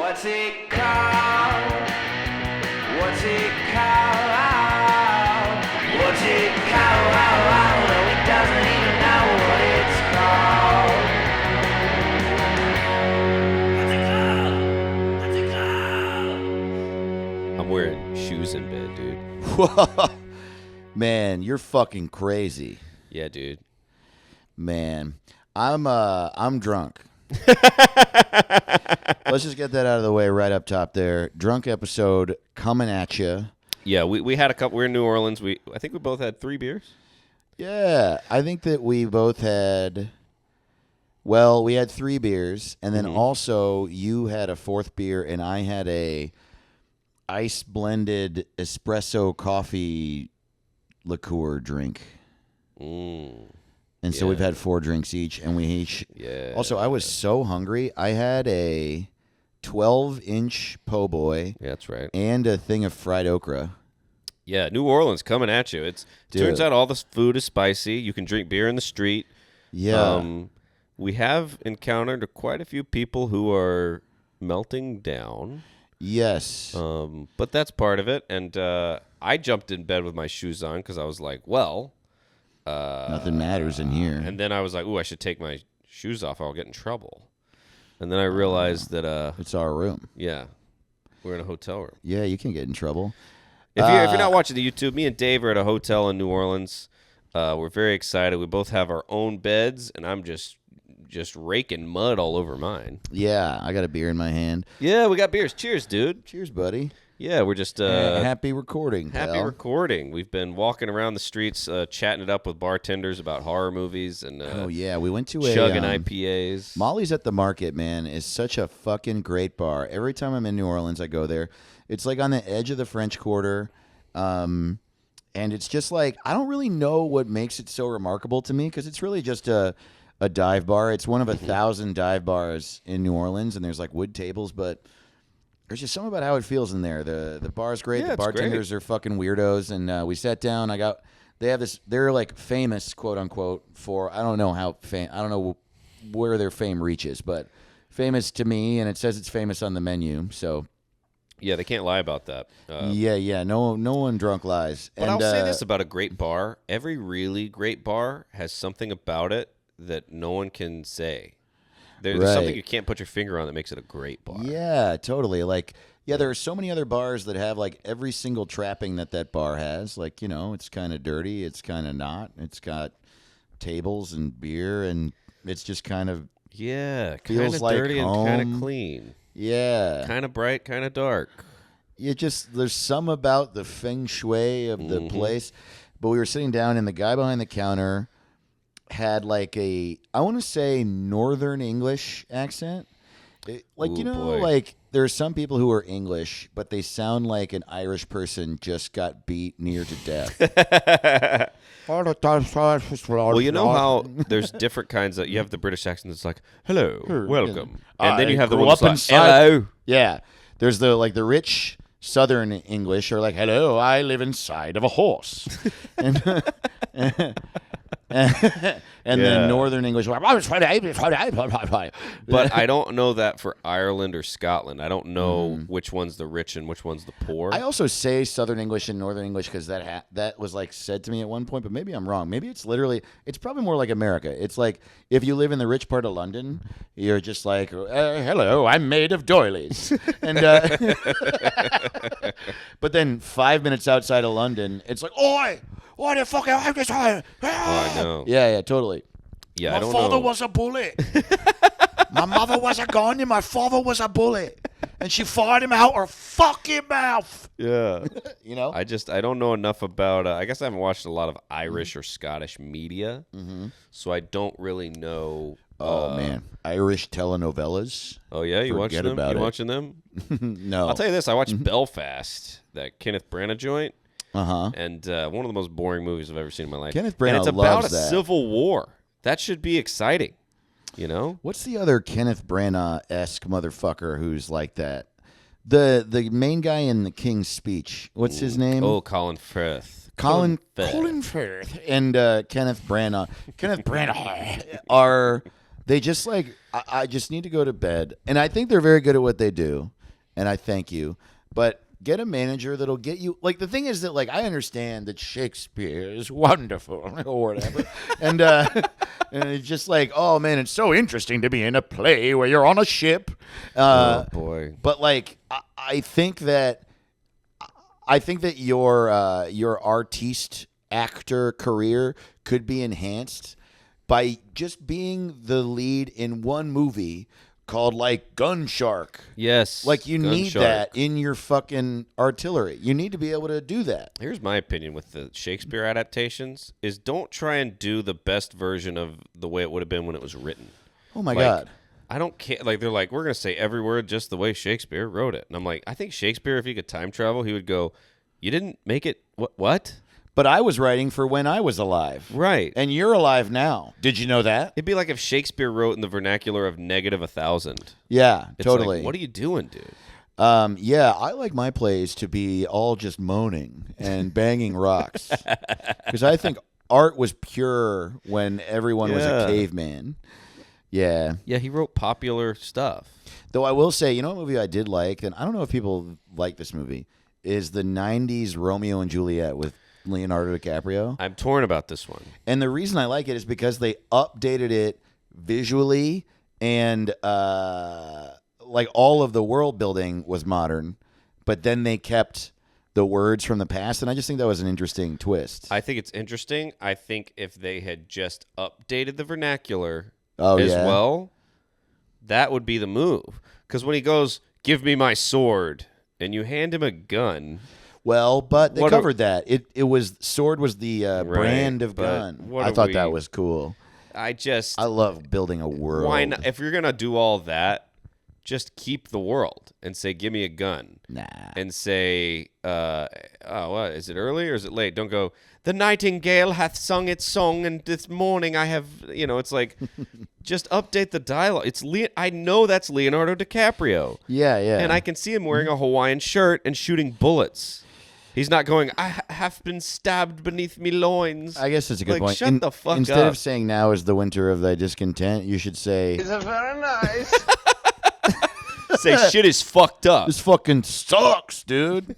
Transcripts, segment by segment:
What's it called? What's it called? What's it called? No, he doesn't even know what it's called. What's it called? What's it called? I'm wearing shoes in bed, dude. Man, you're fucking crazy. Yeah, dude. Man, I'm drunk. Let's just get that out of the way right up top there. Drunk episode coming at you. Yeah, we had a couple. We're in New Orleans. I think we both had 3 beers. Yeah, I think that we both had. Well, we had 3 beers, and then also you had a 4th beer, and I had a ice blended espresso coffee liqueur drink. And so we've had 4 drinks each, and we each. Yeah. Also, I was so hungry. I had a 12-inch po' boy. Yeah, that's right. And a thing of fried okra. Yeah, New Orleans coming at you. Turns out all this food is spicy. You can drink beer in the street. Yeah. We have encountered quite a few people who are melting down. Yes. But that's part of it. And I jumped in bed with my shoes on because I was like, well. Nothing matters in here. And then I was like, ooh, I should take my shoes off or I'll get in trouble. And then I realized that... it's our room. Yeah. We're in a hotel room. Yeah, you can get in trouble. If you're not watching the YouTube, me and Dave are at a hotel in New Orleans. We're very excited. We both have our own beds, and I'm just raking mud all over mine. Yeah, I got a beer in my hand. Yeah, we got beers. Cheers, dude. Cheers, buddy. Yeah, we're just... happy recording, pal. Happy recording. We've been walking around the streets, chatting it up with bartenders about horror movies and we went to chugging IPAs. Molly's at the Market, man, is such a fucking great bar. Every time I'm in New Orleans, I go there. It's like on the edge of the French Quarter, and it's just like I don't really know what makes it so remarkable to me because it's really just a dive bar. It's one of 1,000 dive bars in New Orleans, and there's like wood tables, but. There's just something about how it feels in there. The bar's great. Yeah, the bartenders are fucking weirdos. And we sat down. They have this. They're like famous, quote unquote, for I don't know I don't know where their fame reaches, but famous to me. And it says it's famous on the menu. So Yeah, they can't lie about that. yeah. No one drunk lies. But I'll say this about a great bar: every really great bar has something about it that no one can say. There's something you can't put your finger on that makes it a great bar. Yeah, totally. Like, there are so many other bars that have like every single trapping that bar has. Like, it's kind of dirty. It's kind of not. It's got tables and beer, and it's just kind of kind feels of like dirty home. and kind of clean. Yeah, kind of bright, kind of dark. There's some about the feng shui of the place. But we were sitting down, and the guy behind the counter had like I want to say Northern English accent. Like there are some people who are English, but they sound like an Irish person just got beat near to death. Well, you know how there's different kinds of... You have the British accent that's like, hello, welcome. And then you have the one that's like, hello. Yeah. There's the rich Southern English are like, hello, I live inside of a horse. And then Northern English, but I don't know that for Ireland or Scotland. I don't know which one's the rich and which one's the poor. I also say Southern English and Northern English because that was like said to me at one point, but maybe I'm wrong. Maybe it's probably more like America. It's like if you live in the rich part of London, you're just like, hello, I'm made of doilies. And but then 5 minutes outside of London, it's like, oi! What the fuck? Oh, I know. Yeah, totally. Yeah, my father was a bully. My mother was a gun, and my father was a bully. And she fired him out her fucking mouth. Yeah. I don't know enough about... I guess I haven't watched a lot of Irish or Scottish media, so I don't really know... Oh, man. Irish telenovelas. Oh, yeah? You watching them? Watching them? No. I'll tell you this. I watched Belfast, that Kenneth Branagh joint. Uh-huh. And one of the most boring movies I've ever seen in my life. Kenneth Branagh and it's about loves a civil war. That should be exciting, What's the other Kenneth Branagh-esque motherfucker who's like that? The main guy in The King's Speech. What's his name? Oh, Colin Firth. Colin Firth and Kenneth Branagh. are they just like I just need to go to bed, and I think they're very good at what they do. and I thank you. But get a manager that'll get you. Like, the thing is that, like, I understand that Shakespeare is wonderful or whatever, and it's just like, oh man, it's so interesting to be in a play where you're on a ship. Oh boy! But like, I think that your artiste actor career could be enhanced by just being the lead in one movie called like Gun Shark. Yes. Like, you Gun need Shark. that in your fucking artillery. You need to be able to do that. Here's my opinion with the Shakespeare adaptations: is don't try and do the best version of the way it would have been when it was written. Oh my Like, God. I don't care. Like, they're like, we're gonna say every word just the way Shakespeare wrote it, and I'm like, I think Shakespeare, if he could time travel, he would go, "You didn't make it. What? But I was writing for when I was alive. Right? And you're alive now. Did you know that? It'd be like if Shakespeare wrote in the vernacular of -1,000. Yeah, It's totally. Like, what are you doing, dude? Yeah, I like my plays to be all just moaning and banging rocks. Because I think art was pure when everyone was a Yeah. caveman. Yeah. Yeah, he wrote popular stuff. Though I will say, you know what movie I did like, and I don't know if people like this movie, is the 90s Romeo and Juliet with Leonardo DiCaprio. I'm torn about this one. And the reason I like it is because they updated it visually, and like, all of the world building was modern, but then they kept the words from the past, and I just think that was an interesting twist. I think it's interesting. I think if they had just updated the vernacular Oh, as yeah? well, that would be the move. Because when he goes, "Give me my sword," and you hand him a gun, Well, but they What covered that. It was sword was the brand of but gun. what I are thought that we- was cool. I just I love building a world. why not? If you're gonna do all that, just keep the world and say, "Give me a gun," Nah. and say, "Oh, what is it early or is it late?" Don't go. "The nightingale hath sung its song, and this morning I have." You know, it's like, just update the dialogue. I know that's Leonardo DiCaprio. Yeah, yeah. And I can see him wearing a Hawaiian shirt and shooting bullets. He's not going, "I have been stabbed beneath me loins." I guess that's a good Like, point. shut the fuck Instead up. of saying "now is the winter of thy discontent," you should say, It's a very nice. Say shit is fucked up. "This fucking sucks, dude.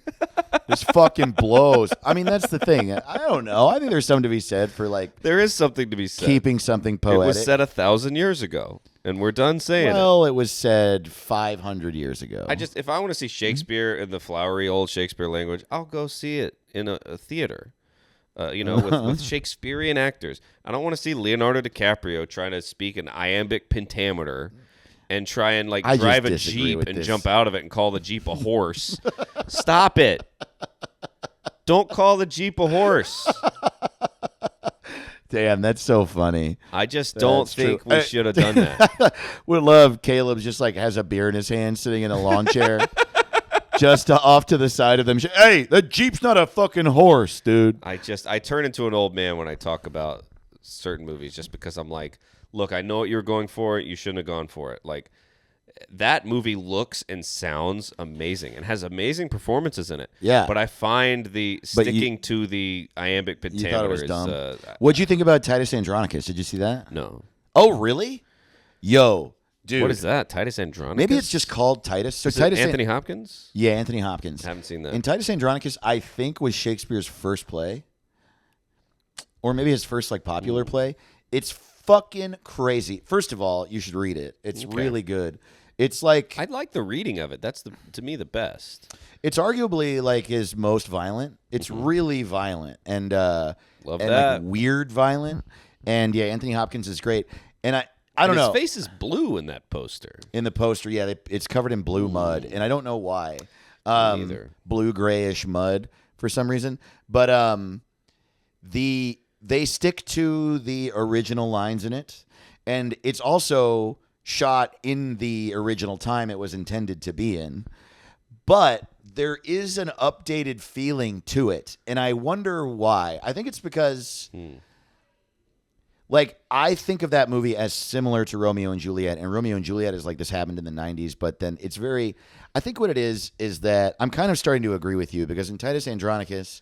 This fucking blows." I mean, that's the thing. I don't know. I think there's something to be said for, like, There is something to be said. keeping something It poetic. was said 1,000 years ago, and we're done saying it. Well, it was said 500 years ago. If I want to see Shakespeare in the flowery old Shakespeare language, I'll go see it in a theater. With Shakespearean actors. I don't want to see Leonardo DiCaprio trying to speak an iambic pentameter and try and I just drive a disagree Jeep with and this. jump out of it and call the Jeep a horse. Stop it. Don't call the Jeep a horse. Damn, that's so funny. I just don't That's think true. we should have done that. Would love Caleb just like has a beer in his hand, sitting in a lawn chair, just off to the side of them. Hey, that Jeep's not a fucking horse, dude. I turn into an old man when I talk about certain movies just because I'm like, look, I know what you were going for. You shouldn't have gone for it. Like, that movie looks and sounds amazing and has amazing performances in it. Yeah. But I find the But you- sticking to the iambic You pentameter thought it was is, dumb. What'd you think about Titus Andronicus? Did you see that? no. Oh, really? Yo, dude. What is that? Titus Andronicus? Maybe it's just called Titus. So Is it Titus Anthony Hopkins? Yeah, Anthony Hopkins. Haven't seen that. And Titus Andronicus, I think, was Shakespeare's first play, or maybe his first like popular play. It's fucking crazy. First of all, you should read it. It's Okay. really good. It's like I like the reading of it. That's to me the best. it's arguably like his most violent. It's really violent and Love and that. like weird violent. And yeah, Anthony Hopkins is great. And I don't And know. His face is blue in that poster. In the poster, yeah, it's covered in blue mud, and I don't know why. Neither. Blue grayish mud for some reason, but they stick to the original lines in it, and it's also shot in the original time it was intended to be in. But there is an updated feeling to it, and I wonder why. I think it's because. Like, I think of that movie as similar to Romeo and Juliet, and Romeo and Juliet is like this happened in the 90s, but then it's very, I think what it is that I'm kind of starting to agree with you, because in Titus Andronicus,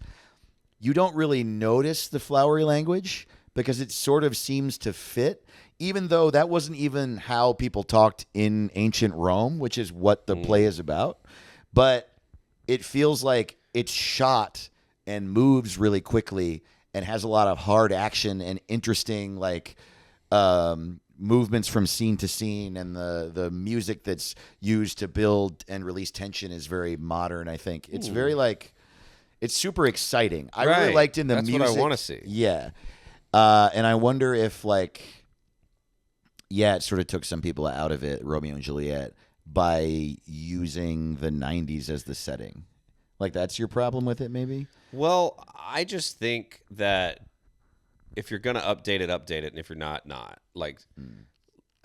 you don't really notice the flowery language because it sort of seems to fit, even though that wasn't even how people talked in ancient Rome, which is what the play is about. but it feels like it's shot and moves really quickly and has a lot of hard action and interesting like movements from scene to scene, and the music that's used to build and release tension is very modern. I think it's very like it's super exciting. I really liked in the That's music. what I want to see. Yeah, and I wonder if like it sort of took some people out of it, Romeo and Juliet, by using the 90s as the setting. Like that's your problem with it, maybe? Well, I just think that if you're gonna update it, and if you're not. Like,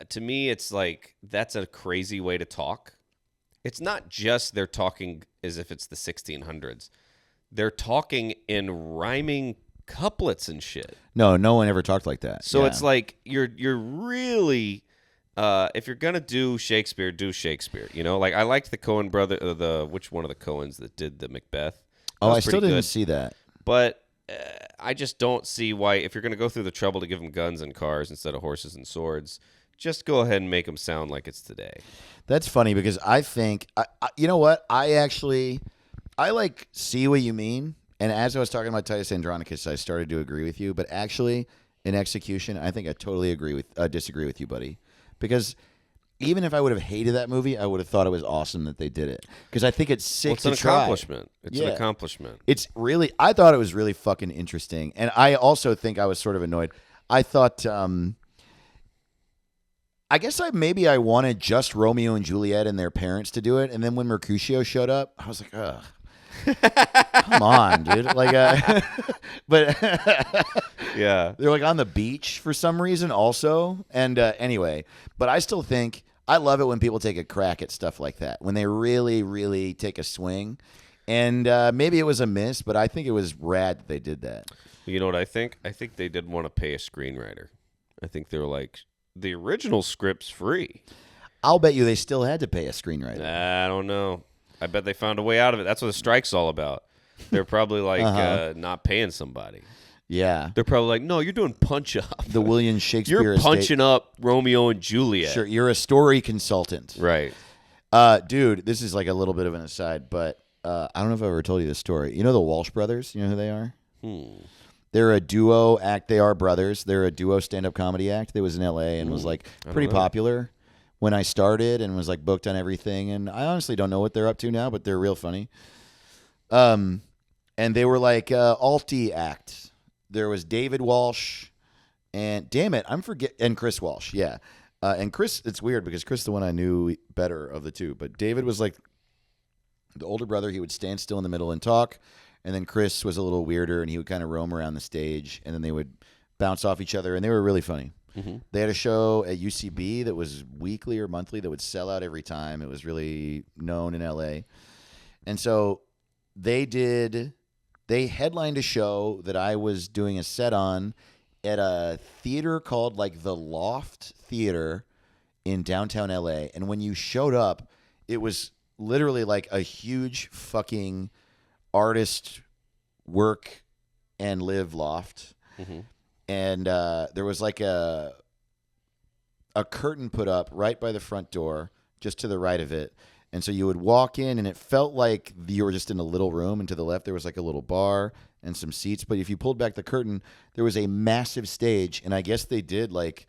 to me, it's like that's a crazy way to talk. It's not just they're talking as if it's the 1600s. They're talking in rhyming couplets and shit. No one ever talked like that. So it's like you're really. If you're gonna do Shakespeare, do Shakespeare. You know, like I liked the Coen brother, which one of the Coens that did the Macbeth. Oh, I still didn't see that. But I just don't see why, if you're going to go through the trouble to give them guns and cars instead of horses and swords, just go ahead and make them sound like it's today. That's funny because I think, you know what? I like see what you mean. And as I was talking about Titus Andronicus, I started to agree with you. But actually, in execution, I think I totally disagree with you, buddy. Because even if I would have hated that movie, I would have thought it was awesome that they did it. Because I think it's sick to try. It's an accomplishment. It's an accomplishment. It's really, I thought it was really fucking interesting. And I also think I was sort of annoyed. I thought, I guess maybe I wanted just Romeo and Juliet and their parents to do it. And then when Mercutio showed up, I was like, ugh. Come on, dude. Like, but yeah, they're like on the beach for some reason also. And anyway, but I still think I love it when people take a crack at stuff like that, when they really, really take a swing. And maybe it was a miss, but I think it was rad that they did that. You know what I think? I think they did want to pay a screenwriter. I think they were like, the original script's free. I'll bet you they still had to pay a screenwriter. I don't know. I bet they found a way out of it. That's what the strike's all about. They're probably like not paying somebody. Yeah. They're probably like, no, you're doing punch up. The William Shakespeare You're punching up Romeo and Juliet. Sure, you're a story consultant. Right. Dude, this is like a little bit of an aside, but I don't know if I've ever told you this story. You know the Walsh brothers? You know who they are? They're a duo act. They are brothers. They're a duo stand-up comedy act that was in L.A. and was like pretty popular when I started and was like booked on everything. And I honestly don't know what they're up to now, but they're real funny. And they were like alti act. There was David Walsh and and Chris Walsh. Yeah. And Chris, it's weird because Chris is the one I knew better of the two, but David was like the older brother. He would stand still in the middle and talk. And then Chris was a little weirder and he would kind of roam around the stage and then they would bounce off each other and they were really funny. They had a show at UCB that was weekly or monthly that would sell out every time. It was really known in LA. And so they headlined a show that I was doing a set on at a theater called like the Loft Theater in downtown LA. And when you showed up, it was literally like a huge fucking artist work and live loft. And there was like a curtain put up right by the front door, just to the right of it. And so you would walk in, and it felt like you were just in a little room. And to the left, there was like a little bar and some seats. But if you pulled back the curtain, there was a massive stage. And I guess they did like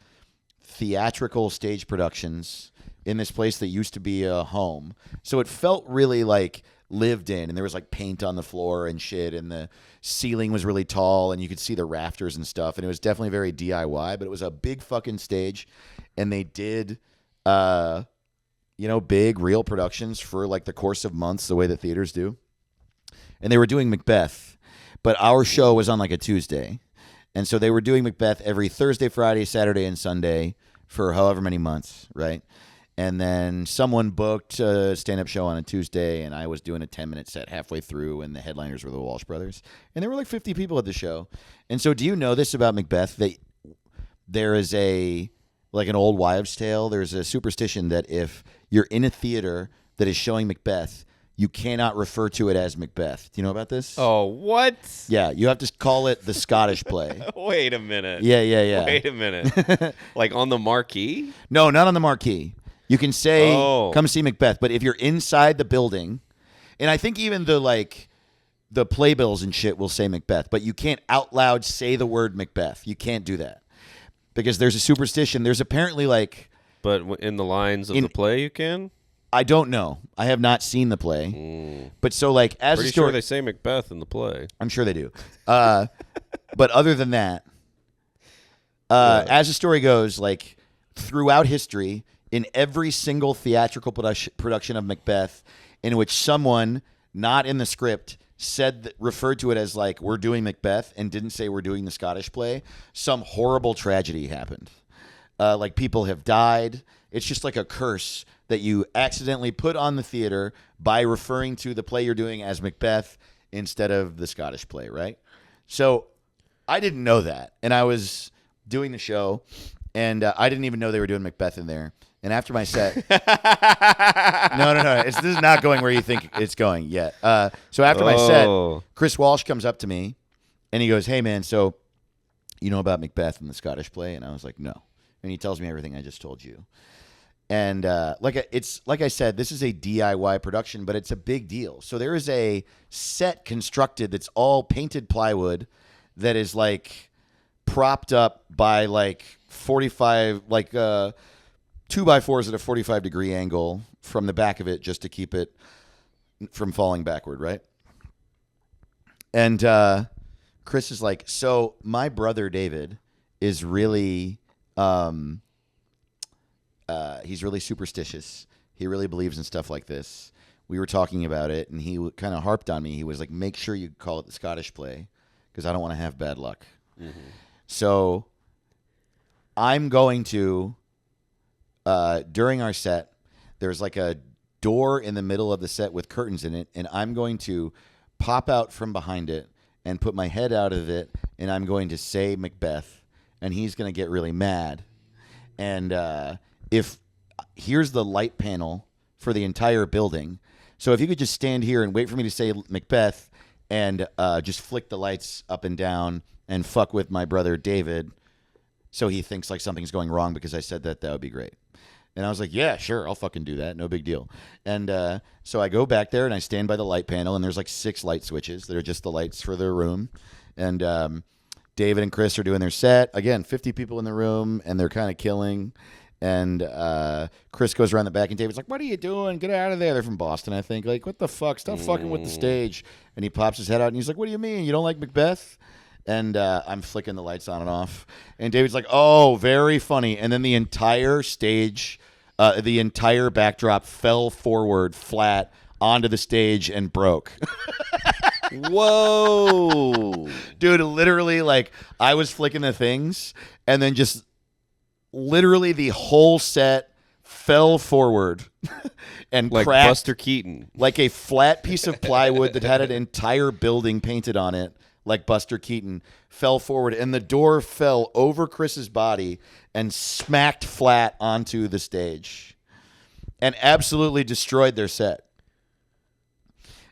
theatrical stage productions in this place that used to be a home. So it felt really like lived in, and there was like paint on the floor and shit, and the ceiling was really tall and you could see the rafters and stuff, and it was definitely very DIY, but it was a big fucking stage. And they did big real productions for like the course of months, the way that theaters do. And they were doing Macbeth, but our show was on like a Tuesday, and so they were doing Macbeth every Thursday, Friday, Saturday, and Sunday for however many months, right? And then someone booked a stand-up show on a Tuesday, and I was doing a 10-minute set halfway through, and the headliners were the Walsh brothers. And there were like 50 people at the show. And so do you know this about Macbeth? There is like an old wives' tale. There's a superstition that if you're in a theater that is showing Macbeth, you cannot refer to it as Macbeth. Do you know about this? Oh, what? Yeah, you have to call it the Scottish play. Wait a minute. Yeah. Wait a minute. Like on the marquee? No, not on the marquee. You can say, Oh. come see Macbeth. But if you're inside the building And I think even the playbills and shit will say Macbeth, but you can't out loud say the word Macbeth. You can't do that because there's a superstition. There's apparently But in the lines of the play, you can. I don't know. I have not seen the play, but so as Pretty a story, sure they say Macbeth in the play. I'm sure they do. But other than that, as the story goes, throughout history, in every single theatrical production of Macbeth, in which someone not in the script referred to it as we're doing Macbeth and didn't say we're doing the Scottish play, some horrible tragedy happened. People have died. It's just like a curse that you accidentally put on the theater by referring to the play you're doing as Macbeth instead of the Scottish play, right? So I didn't know that. And I was doing the show, and I didn't even know they were doing Macbeth in there. And after my set, no, this is not going where you think it's going yet. So after my set, Chris Walsh comes up to me, and he goes, "Hey man, so you know about Macbeth in the Scottish play?" And I was like, "No." And he tells me everything I just told you. And like I said, this is a DIY production, but it's a big deal. So there is a set constructed that's all painted plywood that is propped up by 45 2x4s at a 45-degree angle from the back of it just to keep it from falling backward, right? And Chris is like, "So my brother David is really he's really superstitious. He really believes in stuff like this. We were talking about it, and he kind of harped on me. He was like, make sure you call it the Scottish play because I don't want to have bad luck." Mm-hmm. So I'm going to, during our set, there's a door in the middle of the set with curtains in it, and I'm going to pop out from behind it and put my head out of it, and I'm going to say Macbeth, and he's going to get really mad. And here's the light panel for the entire building. So if you could just stand here and wait for me to say Macbeth and just flick the lights up and down and fuck with my brother David so he thinks something's going wrong because I said that would be great. And I was like, yeah, sure, I'll fucking do that. No big deal. And so I go back there and I stand by the light panel, and there's 6 light switches that are just the lights for the room. And David and Chris are doing their set. Again, 50 people in the room, and they're kind of killing. And Chris goes around the back, and David's like, "What are you doing? Get out of there." They're from Boston, I think. What the fuck? Stop fucking with the stage. And he pops his head out, and he's like, "What do you mean? You don't like Macbeth?" And I'm flicking the lights on and off. And David's like, "Oh, very funny." And then the entire stage, the entire backdrop fell forward flat onto the stage and broke. Whoa. Dude, literally, I was flicking the things, and then just literally the whole set fell forward and like cracked. Buster Keaton. Like a flat piece of plywood that had an entire building painted on it, like Buster Keaton, fell forward, and the door fell over Chris's body and smacked flat onto the stage and absolutely destroyed their set.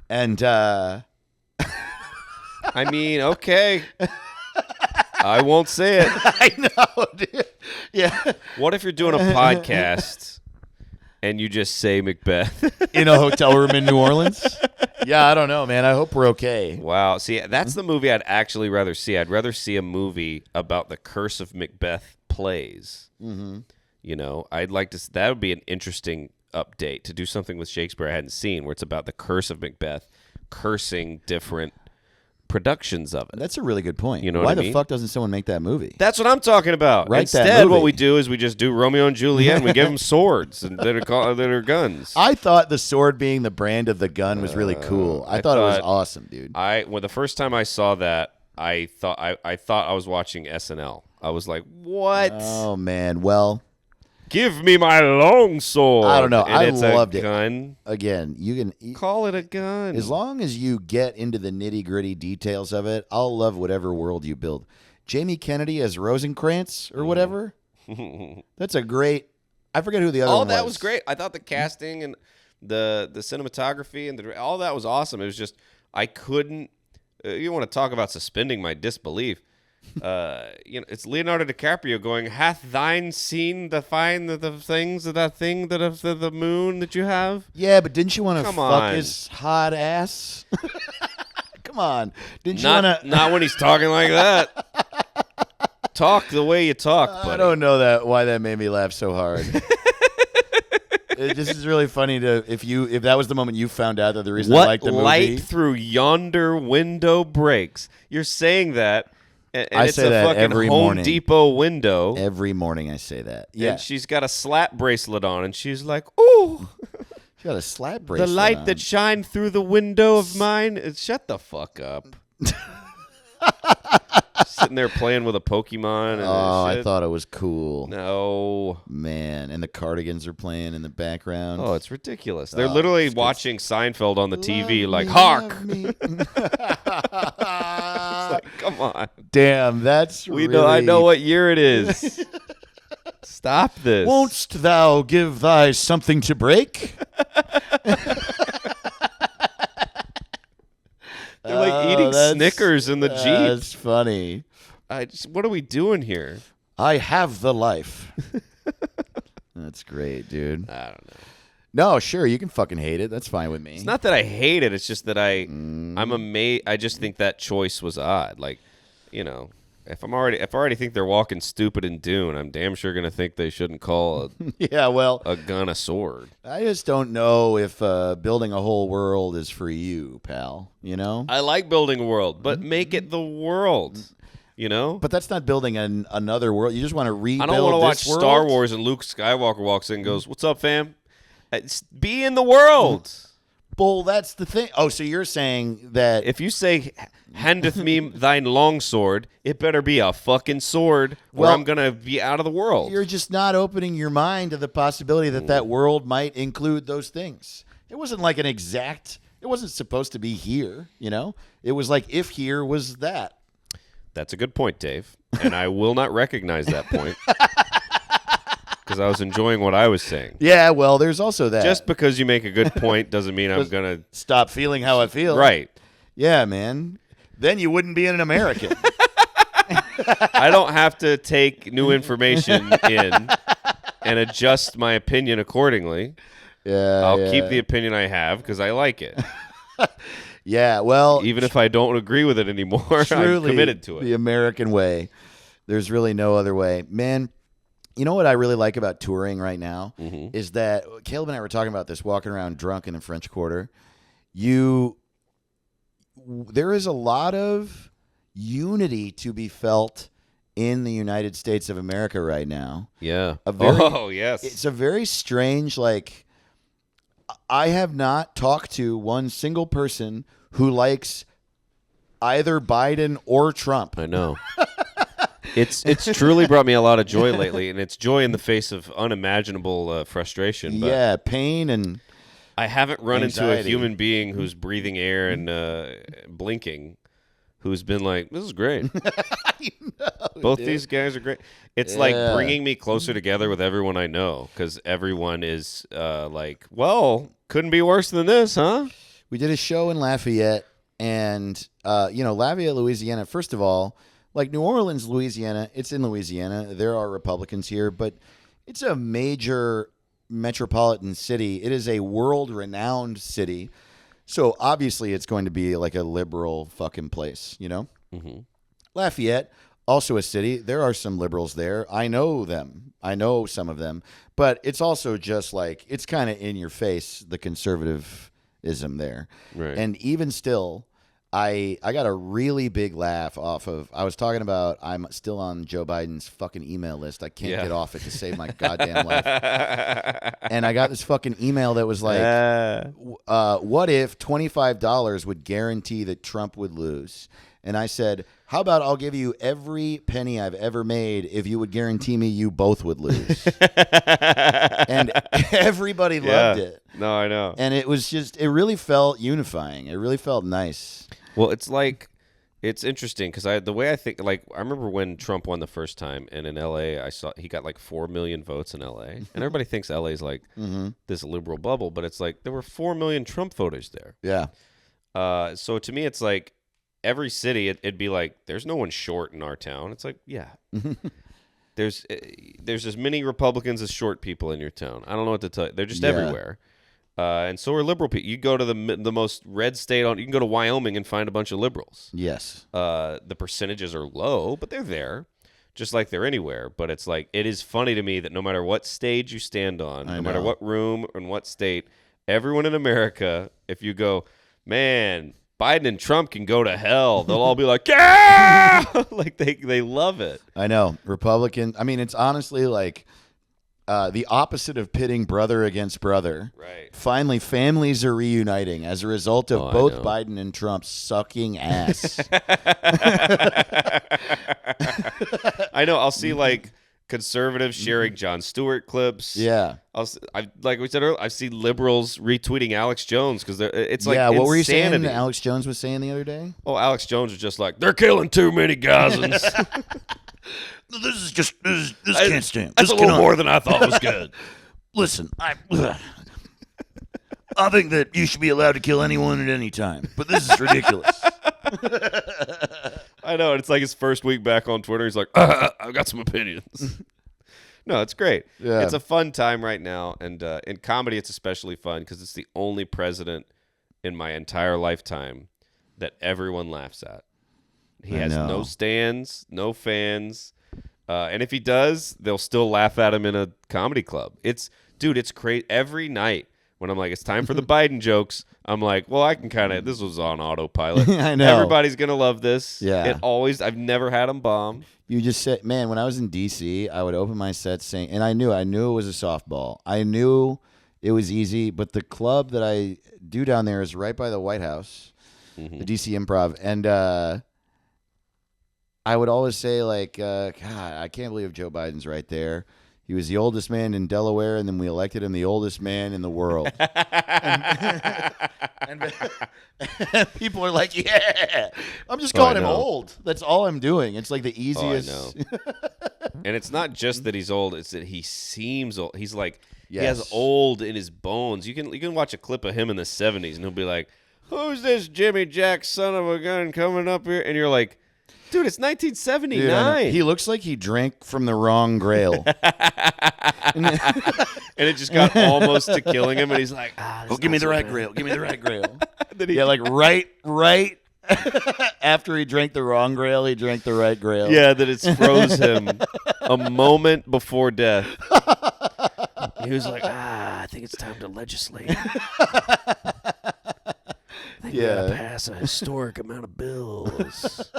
And I mean, okay. I won't say it. I know, dude. Yeah. What if you're doing a podcast and you just say Macbeth in a hotel room in New Orleans? Yeah, I don't know, man. I hope we're okay. Wow. See, that's the movie I'd actually rather see. I'd rather see a movie about the curse of Macbeth plays. Mm-hmm. You know, I'd like to. That would be an interesting update to do something with Shakespeare I hadn't seen, where it's about the curse of Macbeth cursing different productions of it. That's a really good point. You know why what I the mean? fuck doesn't someone make that movie? That's what I'm talking about. Write that Instead, what movie. we do is we just do Romeo and Juliet and we give them swords and that are guns. I thought the sword being the brand of the gun was really cool. I thought it was awesome, dude. When the first time I saw that, I thought I was watching SNL. I was like, "What? Oh man, well, give me my long sword." I don't know. And I it's loved a it. Gun. Again, you can Call it a gun. as long as you get into the nitty-gritty details of it. I'll love whatever world you build. Jamie Kennedy as Rosencrantz or whatever. That's a great. I forget who the other one was. All that was great. I thought the casting and the cinematography and all that was awesome. It was just I couldn't. You want to talk about suspending my disbelief? it's Leonardo DiCaprio going, "Hath thine seen the things of that thing that of the moon that you have?" Yeah, but didn't you want to Come fuck on. his hot ass? Come on. Didn't you want to... Not when he's talking like that. Talk the way you talk, buddy. I don't know why that made me laugh so hard. This is really funny if that was the moment you found out that the reason I liked the movie. What light through yonder window breaks? You're saying that, and I it's say a that fucking every Home morning. Depot window. Every morning I say that. Yeah. And she's got a slap bracelet on, and she's like, "Ooh, She got a slap the bracelet light on. that shined through the window of mine." Shut the fuck up. Sitting there playing with a Pokemon. And I shit. thought it was cool. No. Man, and the Cardigans are playing in the background. Oh, it's ridiculous. They're literally it's good. watching Seinfeld on the TV, Love like, me, hark. love me. It's like, come on. Damn, that's I know what year it is. Stop this. Won'st thou give thy something to break? They're like eating Snickers in the Jeep. That's funny. What are we doing here? I have the life. That's great, dude. I don't know. No, sure, you can fucking hate it. That's fine with me. It's not that I hate it. It's just that I'm amazed. I just think that choice was odd. Like, if I already think they're walking stupid in Dune, I'm damn sure gonna think they shouldn't call Yeah, well, a gun a sword. I just don't know if building a whole world is for you, pal. I like building a world, but make it the world. But that's not building another world. You just want to rebuild I don't want to watch this world? Star Wars and Luke Skywalker walks in and goes, "What's up, fam?" Be in the world. Well, that's the thing. Oh, so you're saying that If you say, "Handeth me thine long sword," it better be a fucking sword, or Well, I'm gonna be out of the world. you're just not opening your mind to the possibility that that world might include those things. It wasn't like it wasn't supposed to be here, It was like if here was that. That's a good point, Dave, and I will not recognize that point because I was enjoying what I was saying. Yeah, well, there's also that. Just because you make a good point doesn't mean I'm gonna stop feeling how I feel. right. Yeah, man. Then you wouldn't be an American. I don't have to take new information in and adjust my opinion accordingly. Yeah. I'll keep the opinion I have because I like it. Yeah, well, Even if I don't agree with it anymore, I'm truly committed to the it. American way. There's really no other way. Man, you know what I really like about touring right now is that Caleb and I were talking about this walking around drunk in the French Quarter. There is a lot of unity to be felt in the United States of America right now. Yeah. Oh, yes. It's a very strange, I have not talked to one single person who likes either Biden or Trump. I know. It's truly brought me a lot of joy lately, and it's joy in the face of unimaginable frustration. But Yeah, pain and I haven't run into a anxiety. human being who's breathing air and blinking who's been like, "This is great." Both these guys are great. It's like Yeah. bringing me closer together with everyone I know because everyone is like, "Well, couldn't be worse than this, huh?" we did a show in Lafayette, and Lafayette, Louisiana. First of all, like New Orleans, Louisiana, it's in Louisiana. There are Republicans here, but it's a major metropolitan city. It is a world-renowned city, so obviously it's going to be like a liberal fucking place, Mm-hmm. Lafayette, also a city. There are some liberals there. I know them. I know some of them. But it's also just like, it's kind of in your face, the conservatism there. Right. And even still, I got a really big laugh off of, I was talking about, I'm still on Joe Biden's fucking email list. I can't get off it to save my goddamn life. And I got this fucking email that was like, what if $25 would guarantee that Trump would lose? And I said, how about I'll give you every penny I've ever made if you would guarantee me you both would lose? And everybody loved it. No, I know. And it was just, it really felt unifying. It really felt nice. Well, it's interesting because the way I think, I remember when Trump won the first time, and in L.A., I saw he got 4 million votes in L.A., and everybody thinks L.A. is this liberal bubble, but it's there were 4 million Trump voters there. Yeah. So to me, it's like, every city, it'd be like, there's no one short in our town. It's like, yeah. There's as many Republicans as short people in your town. I don't know what to tell you. They're just everywhere. And so are liberal people. You go to the most red state you can go to Wyoming and find a bunch of liberals. Yes. The percentages are low, but they're there, just like they're anywhere. But it's like, it is funny to me that no matter what stage you stand on, no matter what room and what state, everyone in America, if you go, man, Biden and Trump can go to hell, they'll all be like, yeah! Like they love it. I know. Republican. I mean, it's honestly like the opposite of pitting brother against brother. Right. Finally, families are reuniting as a result of both Biden and Trump sucking ass. I know. I'll see like conservatives sharing Jon Stewart clips. Yeah. Like we said earlier, I've seen liberals retweeting Alex Jones because it's like what were you saying insanity. Alex Jones was saying the other day? Oh, Alex Jones was just like, they're killing too many Gazans. This can't stand. That's a little more than I thought was good. Listen, I think that you should be allowed to kill anyone at any time, but this is ridiculous. I know. It's like his first week back on Twitter. He's like, I've got some opinions. No, it's great. Yeah. It's a fun time right now. And in comedy, it's especially fun because it's the only president in my entire lifetime that everyone laughs at. He has no stands, no fans. And if he does, they'll still laugh at him in a comedy club. It's crazy. Every night when I'm like, it's time for the Biden jokes, I'm like, well, I can this was on autopilot. I know. Everybody's going to love this. Yeah. I've never had them bomb. You just said, man, when I was in D.C., I would open my set saying, and I knew it was a softball. I knew it was easy, but the club that I do down there is right by the White House, the D.C. Improv. And I would always say, like, God, I can't believe Joe Biden's right there. He was the oldest man in Delaware, and then we elected him the oldest man in the world. and people are like, yeah. I'm just calling him old. That's all I'm doing. It's like the easiest. Oh, I know. And it's not just that he's old. It's that he seems old. He's like, he has old in his bones. You can watch a clip of him in the 70s, and he'll be like, who's this Jimmy Jack son of a gun coming up here? And you're like, dude, it's 1979. Dude, he looks like he drank from the wrong grail. And it just got almost to killing him, and he's like, give me the right grail. Give me the right grail. Yeah, like right after he drank the wrong grail, he drank the right grail. Yeah, that it's froze him a moment before death. He was like, I think it's time to legislate. I think we gotta pass a historic amount of bills.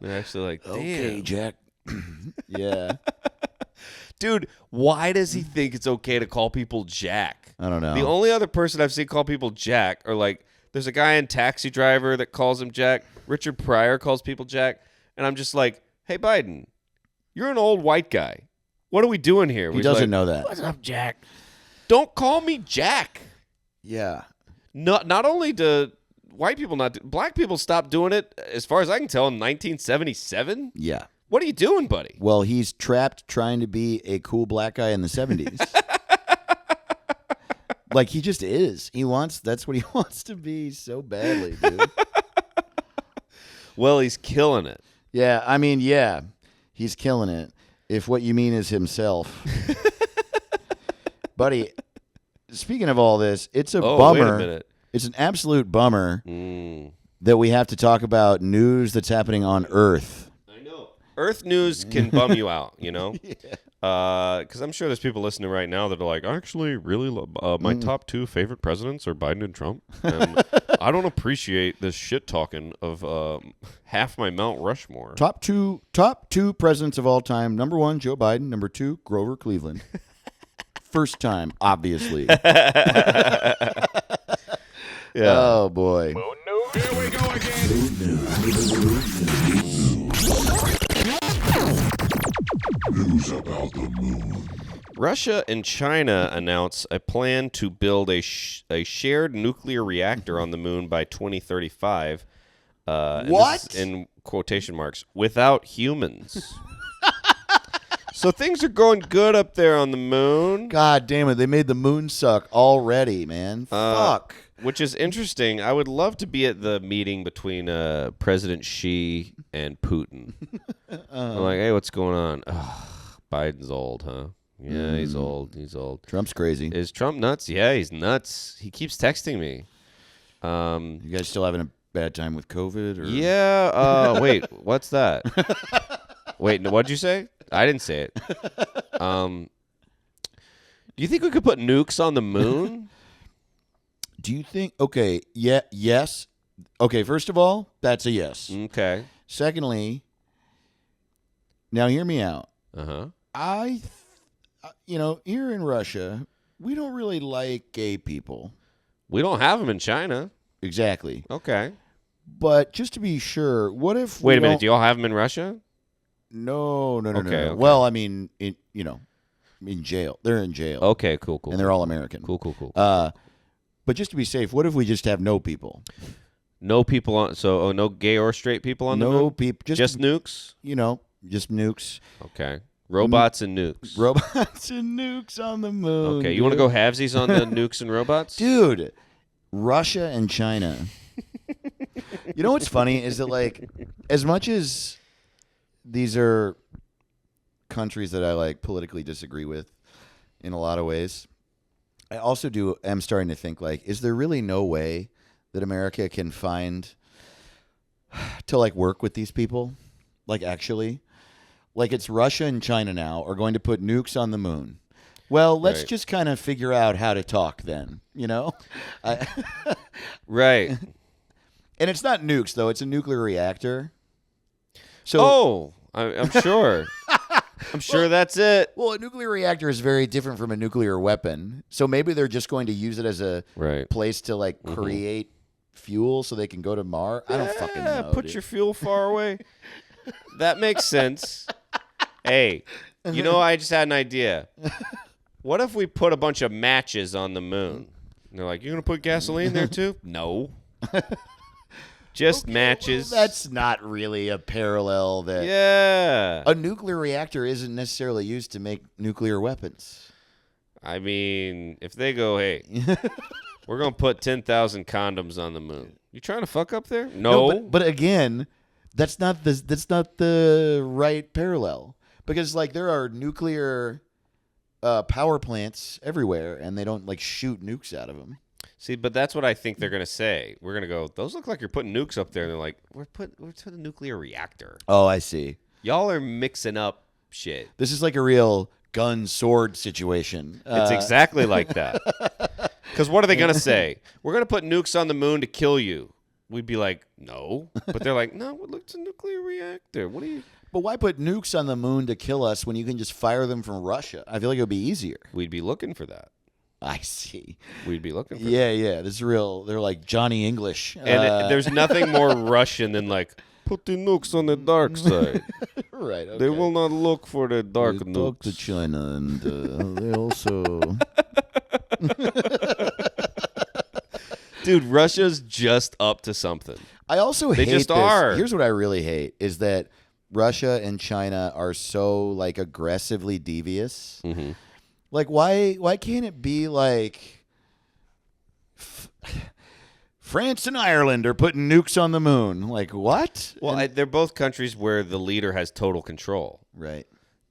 They're actually like, damn. Okay, Jack. Yeah. Dude, why does he think it's okay to call people Jack? I don't know. The only other person I've seen call people Jack are like, there's a guy in Taxi Driver that calls him Jack. Richard Pryor calls people Jack. And I'm just like, hey, Biden, you're an old white guy. What are we doing here? He doesn't know that. What's up, Jack? Don't call me Jack. Yeah. Not only do white people black people stopped doing it, as far as I can tell, in 1977. Yeah. What are you doing, buddy? Well, he's trapped trying to be a cool black guy in the 70s. Like, he just is. That's what he wants to be so badly, dude. Well, he's killing it. Yeah, I mean, yeah, he's killing it. If what you mean is himself. Buddy, speaking of all this, it's a bummer. Wait a minute. It's an absolute bummer that we have to talk about news that's happening on Earth. I know. Earth news can bum you out, you know? Because I'm sure there's people listening right now that are like, I actually really love my top two favorite presidents are Biden and Trump. And I don't appreciate this shit talking of half my Mount Rushmore. Top two presidents of all time. Number one, Joe Biden. Number two, Grover Cleveland. First time, obviously. Yeah. Oh, boy. Here we go again. News about the moon. Russia and China announce a plan to build a shared nuclear reactor on the moon by 2035. What? In quotation marks, without humans. So things are going good up there on the moon. God damn it. They made the moon suck already, man. Fuck. Which is interesting. I would love to be at the meeting between President Xi and Putin. I'm like, hey, what's going on? Ugh, Biden's old, huh? Yeah, he's old. He's old. Trump's crazy. Is Trump nuts? Yeah, he's nuts. He keeps texting me. You guys still having a bad time with COVID? Or? Yeah. Wait, what's that? Wait, what'd you say? I didn't say it. Do you think we could put nukes on the moon? Do you think? Okay. Yeah. Yes. Okay. First of all, that's a yes. Okay. Secondly, now hear me out. Uh-huh. Here in Russia, we don't really like gay people. We don't have them in China. Exactly. Okay. But just to be sure, what if? Wait a minute. Do y'all have them in Russia? No. Okay. Well, I mean, in jail. They're in jail. Okay. Cool. And they're all American. Cool. But just to be safe, what if we just have no people? No people on. So, no gay or straight people on the moon? No people. Just nukes? Just nukes. Okay. Robots and nukes. Robots and nukes on the moon. Okay. You want to go halvesies on the nukes and robots? Dude, Russia and China. You know what's funny is that, like, as much as these are countries that I, like, politically disagree with in a lot of ways, I also am starting to think, like, is there really no way that America can find to, like, work with these people? Like, actually? Like, it's Russia and China now are going to put nukes on the moon. Well, let's just kind of figure out how to talk then, Right. And it's not nukes, though. It's a nuclear reactor. So, I'm sure. I'm sure that's it. Well, a nuclear reactor is very different from a nuclear weapon. So maybe they're just going to use it as a place to, like, create fuel so they can go to Mars. I don't fucking know. Put your fuel far away. That makes sense. Hey, I just had an idea. What if we put a bunch of matches on the moon? And they're like, you're going to put gasoline there too? No. Just matches. Well, that's not really a parallel that... Yeah. A nuclear reactor isn't necessarily used to make nuclear weapons. I mean, if they go, hey, we're going to put 10,000 condoms on the moon. You trying to fuck up there? No. But again, that's not the right parallel. Because, like, there are nuclear power plants everywhere, and they don't, like, shoot nukes out of them. See, but that's what I think they're going to say. We're going to go, those look like you're putting nukes up there. And they're like, we're putting a nuclear reactor. Oh, I see. Y'all are mixing up shit. This is like a real gun-sword situation. It's exactly like that. Because what are they going to say? We're going to put nukes on the moon to kill you. We'd be like, no. But they're like, no, it's a nuclear reactor. What are you... But why put nukes on the moon to kill us when you can just fire them from Russia? I feel like it would be easier. We'd be looking for that. I see. We'd be looking for that. Yeah. This is real. They're like Johnny English. And there's nothing more Russian than, like, put the nukes on the dark side. Right. Okay. They will not look for the dark they nukes. Talk to China, and they also... Dude, Russia's just up to something. I also hate just this. are. Here's what I really hate is that Russia and China are so, like, aggressively devious. Mm-hmm. Like, why can't it be like France and Ireland are putting nukes on the moon? Like, what? Well, they're both countries where the leader has total control. Right.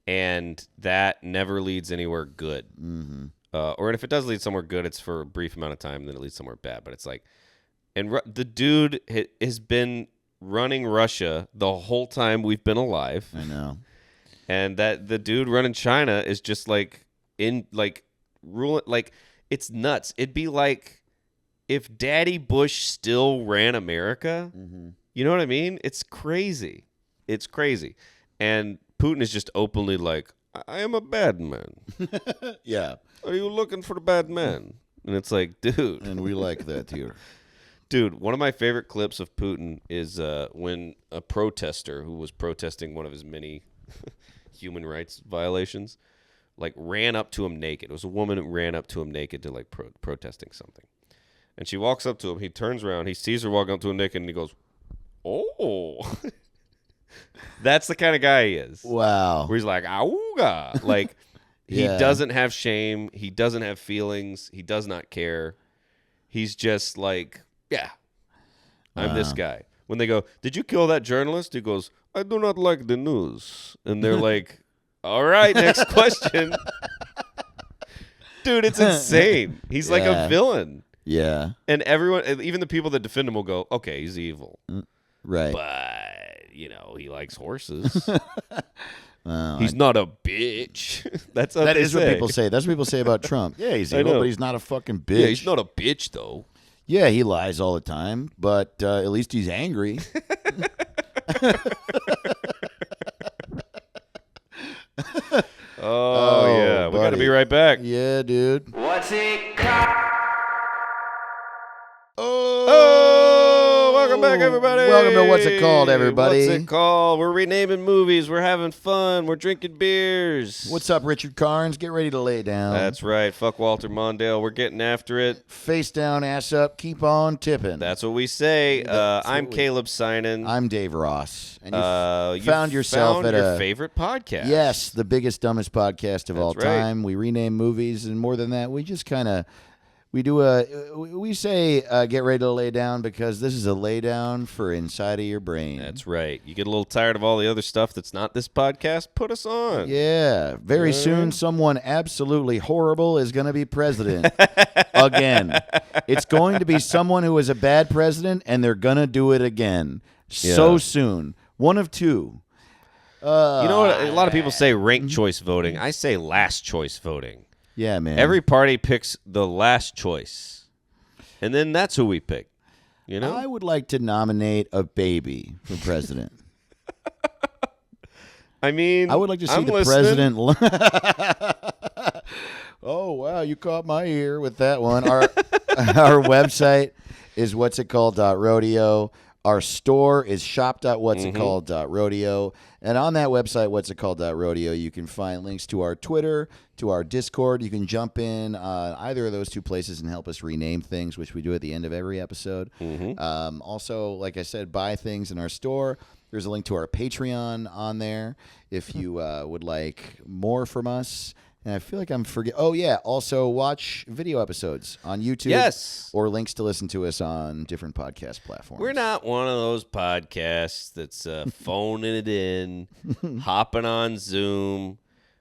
And that never leads anywhere good. Mm-hmm. Or if it does lead somewhere good, it's for a brief amount of time, then it leads somewhere bad. But it's like, and the dude has been running Russia the whole time we've been alive. I know. And that the dude running China is just like ruling, like, it's nuts. It'd be like if Daddy Bush still ran America. Mm-hmm. You know what I mean? It's crazy. It's crazy. And Putin is just openly like, I am a bad man. Yeah. Are you looking for the bad man? And it's like, dude. And we like that here. Dude, one of my favorite clips of Putin is when a protester who was protesting one of his many human rights violations, like, ran up to him naked. It was a woman who ran up to him naked to, like, protesting something. And she walks up to him. He turns around. He sees her walking up to him naked, and he goes, oh. That's the kind of guy he is. Wow. Where he's like, auga. Like, he Yeah. doesn't have shame. He doesn't have feelings. He does not care. He's just like, yeah, I'm this guy. When they go, did you kill that journalist? He goes, I do not like the news. And they're like, all right, next question. Dude, it's insane. He's like a villain. Yeah. And everyone, even the people that defend him will go, okay, he's evil. Right. But, he likes horses. He's not a bitch. That is what people say. That's what people say about Trump. Yeah, he's evil, but he's not a fucking bitch. Yeah, he's not a bitch, though. Yeah, he lies all the time, but at least he's angry. Yeah. We got to be right back. Yeah, dude. What's it called? Oh, welcome back, everybody. Welcome to What's It Called, everybody. What's it called? We're renaming movies. We're having fun. We're drinking beers. What's up, Richard Carnes? Get ready to lay down. That's right. Fuck Walter Mondale. We're getting after it. Face down, ass up, keep on tipping. That's what we say. I'm Caleb Sinan. I'm Dave Ross. And you found yourself at your a favorent podcast. Yes, the biggest, dumbest podcast of all right. time. We rename movies, and more than that, we just kind of we say get ready to lay down because this is a lay down for inside of your brain. That's right. You get a little tired of all the other stuff that's not this podcast, put us on. Yeah. Very soon, someone absolutely horrible is going to be president again. It's going to be someone who was a bad president, and they're going to do it again so soon. One of two. You know what? A lot of people say ranked choice voting. I say last choice voting. Yeah, man. Every party picks the last choice, and then that's who we pick. I would like to nominate a baby for president. I mean, I would like to see the listening. president. Oh, wow, you caught my ear with that one. Our website is whatsitcalled.rodeo. Our store is shop.whatsitcalled.rodeo. And on that website, whatsitcalled.rodeo, you can find links to our Twitter, to our Discord. You can jump in either of those two places and help us rename things, which we do at the end of every episode. Also, like I said, buy things in our store. There's a link to our Patreon on there if you would like more from us. And I feel like I'm forgetting. Oh, yeah. Also, watch video episodes on YouTube. Yes. Or links to listen to us on different podcast platforms. We're not one of those podcasts that's phoning it in, hopping on Zoom.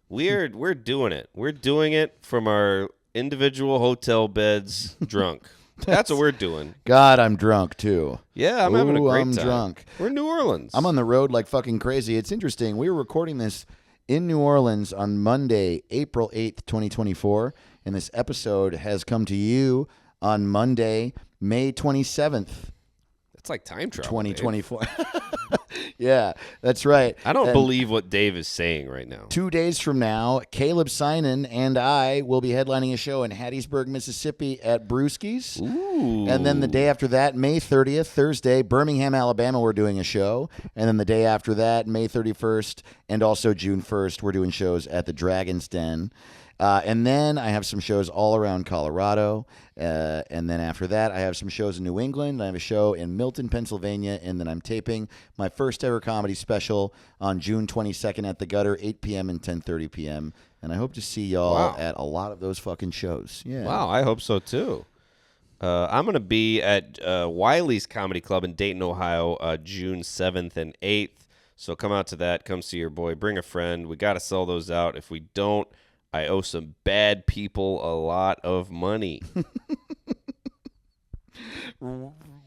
We're doing it. We're doing it from our individual hotel beds drunk. That's what we're doing. God, I'm drunk, too. Yeah, I'm having a great I'm time. drunk. We're in New Orleans. I'm on the road like fucking crazy. It's interesting. We were recording this in New Orleans on Monday, April 8th, 2024, and this episode has come to you on Monday, May 27th. It's like time travel. 2024. Yeah, that's right. I don't believe what Dave is saying right now. 2 days from now, Caleb Sinan and I will be headlining a show in Hattiesburg, Mississippi at Brewski's. Ooh. And then the day after that, May 30th, Thursday, Birmingham, Alabama, we're doing a show. And then the day after that, May 31st, and also June 1st, we're doing shows at the Dragon's Den. And then I have some shows all around Colorado. And then after that, I have some shows in New England. I have a show in Milton, Pennsylvania. And then I'm taping my first ever comedy special on June 22nd at the Gutter, 8 p.m. and 10:30 p.m. And I hope to see y'all at a lot of those fucking shows. Yeah. Wow, I hope so too. I'm going to be at Wiley's Comedy Club in Dayton, Ohio, June 7th and 8th. So come out to that. Come see your boy. Bring a friend. We got to sell those out. If we don't, I owe some bad people a lot of money.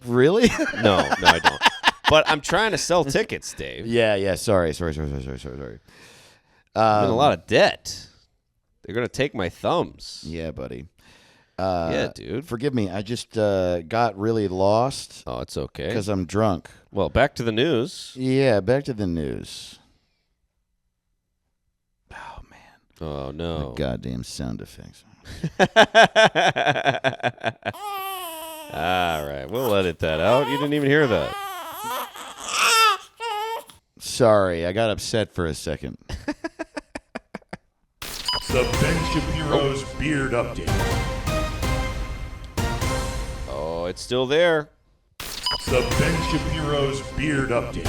Really? No, I don't. But I'm trying to sell tickets, Dave. Yeah. Sorry. I'm in a lot of debt. They're going to take my thumbs. Yeah, buddy. Yeah, dude. Forgive me. I just got really lost. Oh, it's okay. Because I'm drunk. Well, back to the news. Yeah, back to the news. Oh, man. Oh, no. The goddamn sound effects. All right. We'll edit that out. You didn't even hear that. Sorry, I got upset for a second. The Ben Shapiro's Beard Update. Oh, it's still there. The Ben Shapiro's Beard Update.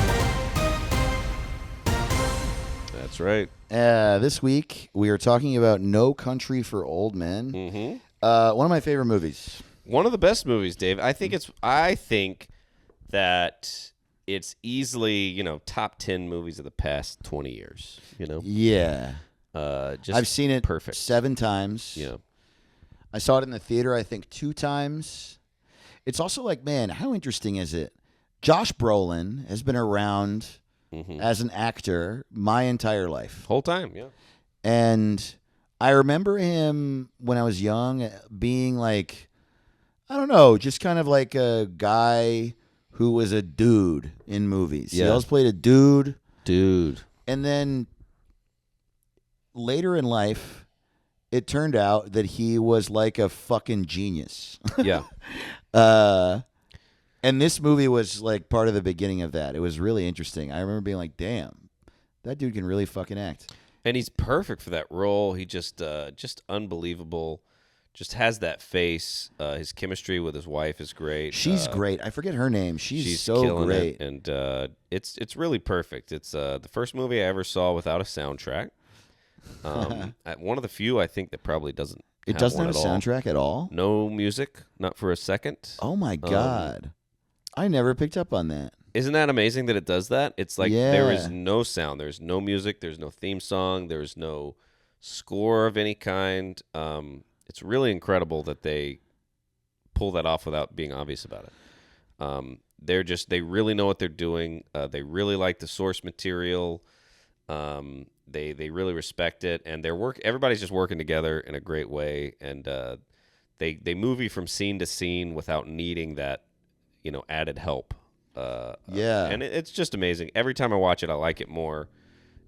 That's right. This week, we are talking about No Country for Old Men. Mm-hmm. One of my favorite movies. One of the best movies, Dave. I think that it's easily, top 10 movies of the past 20 years, Yeah. Just I've seen it perfect. 7 times. Yeah. I saw it in the theater, I think, 2 times. It's also like, man, how interesting is it? Josh Brolin has been around as an actor my entire life. Whole time, yeah. And I remember him when I was young being like, I don't know, just kind of like a guy who was a dude in movies. Yeah. He always played a dude. Dude. And then later in life, it turned out that he was like a fucking genius. Yeah. And this movie was like part of the beginning of that. It was really interesting. I remember being like, damn, that dude can really fucking act. And he's perfect for that role. He just unbelievable. Just has that face. His chemistry with his wife is great. She's great. I forget her name. She's so killing great. it. And it's really perfect. It's the first movie I ever saw without a soundtrack. One of the few I think that probably doesn't. It doesn't have a soundtrack at all? No music, not for a second. Oh my God. I never picked up on that. Isn't that amazing that it does that? It's like there is Yeah. no sound. There's no music. There's no theme song. There's no score of any kind. It's really incredible that they pull that off without being obvious about it. They really know what they're doing. They really like the source material. They really respect it, and everybody's just working together in a great way. And they movie from scene to scene without needing that, added help. Yeah. And it's just amazing. Every time I watch it, I like it more.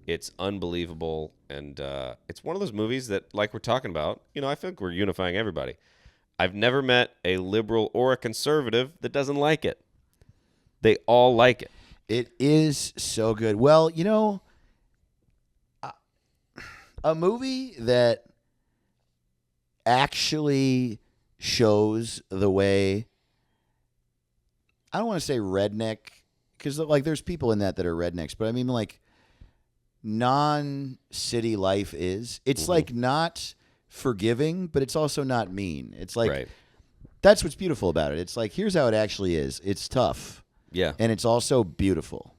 It's unbelievable, and it's one of those movies that, like we're talking about, I feel like we're unifying everybody. I've never met a liberal or a conservative that doesn't like it. They all like it. It is so good. Well, a movie that actually shows the way, I don't want to say redneck, because there's people in that are rednecks, but I mean like non-city life is. It's like not forgiving, but it's also not mean. It's like, Right. That's what's beautiful about it. It's like, here's how it actually is. It's tough. Yeah. And it's also beautiful.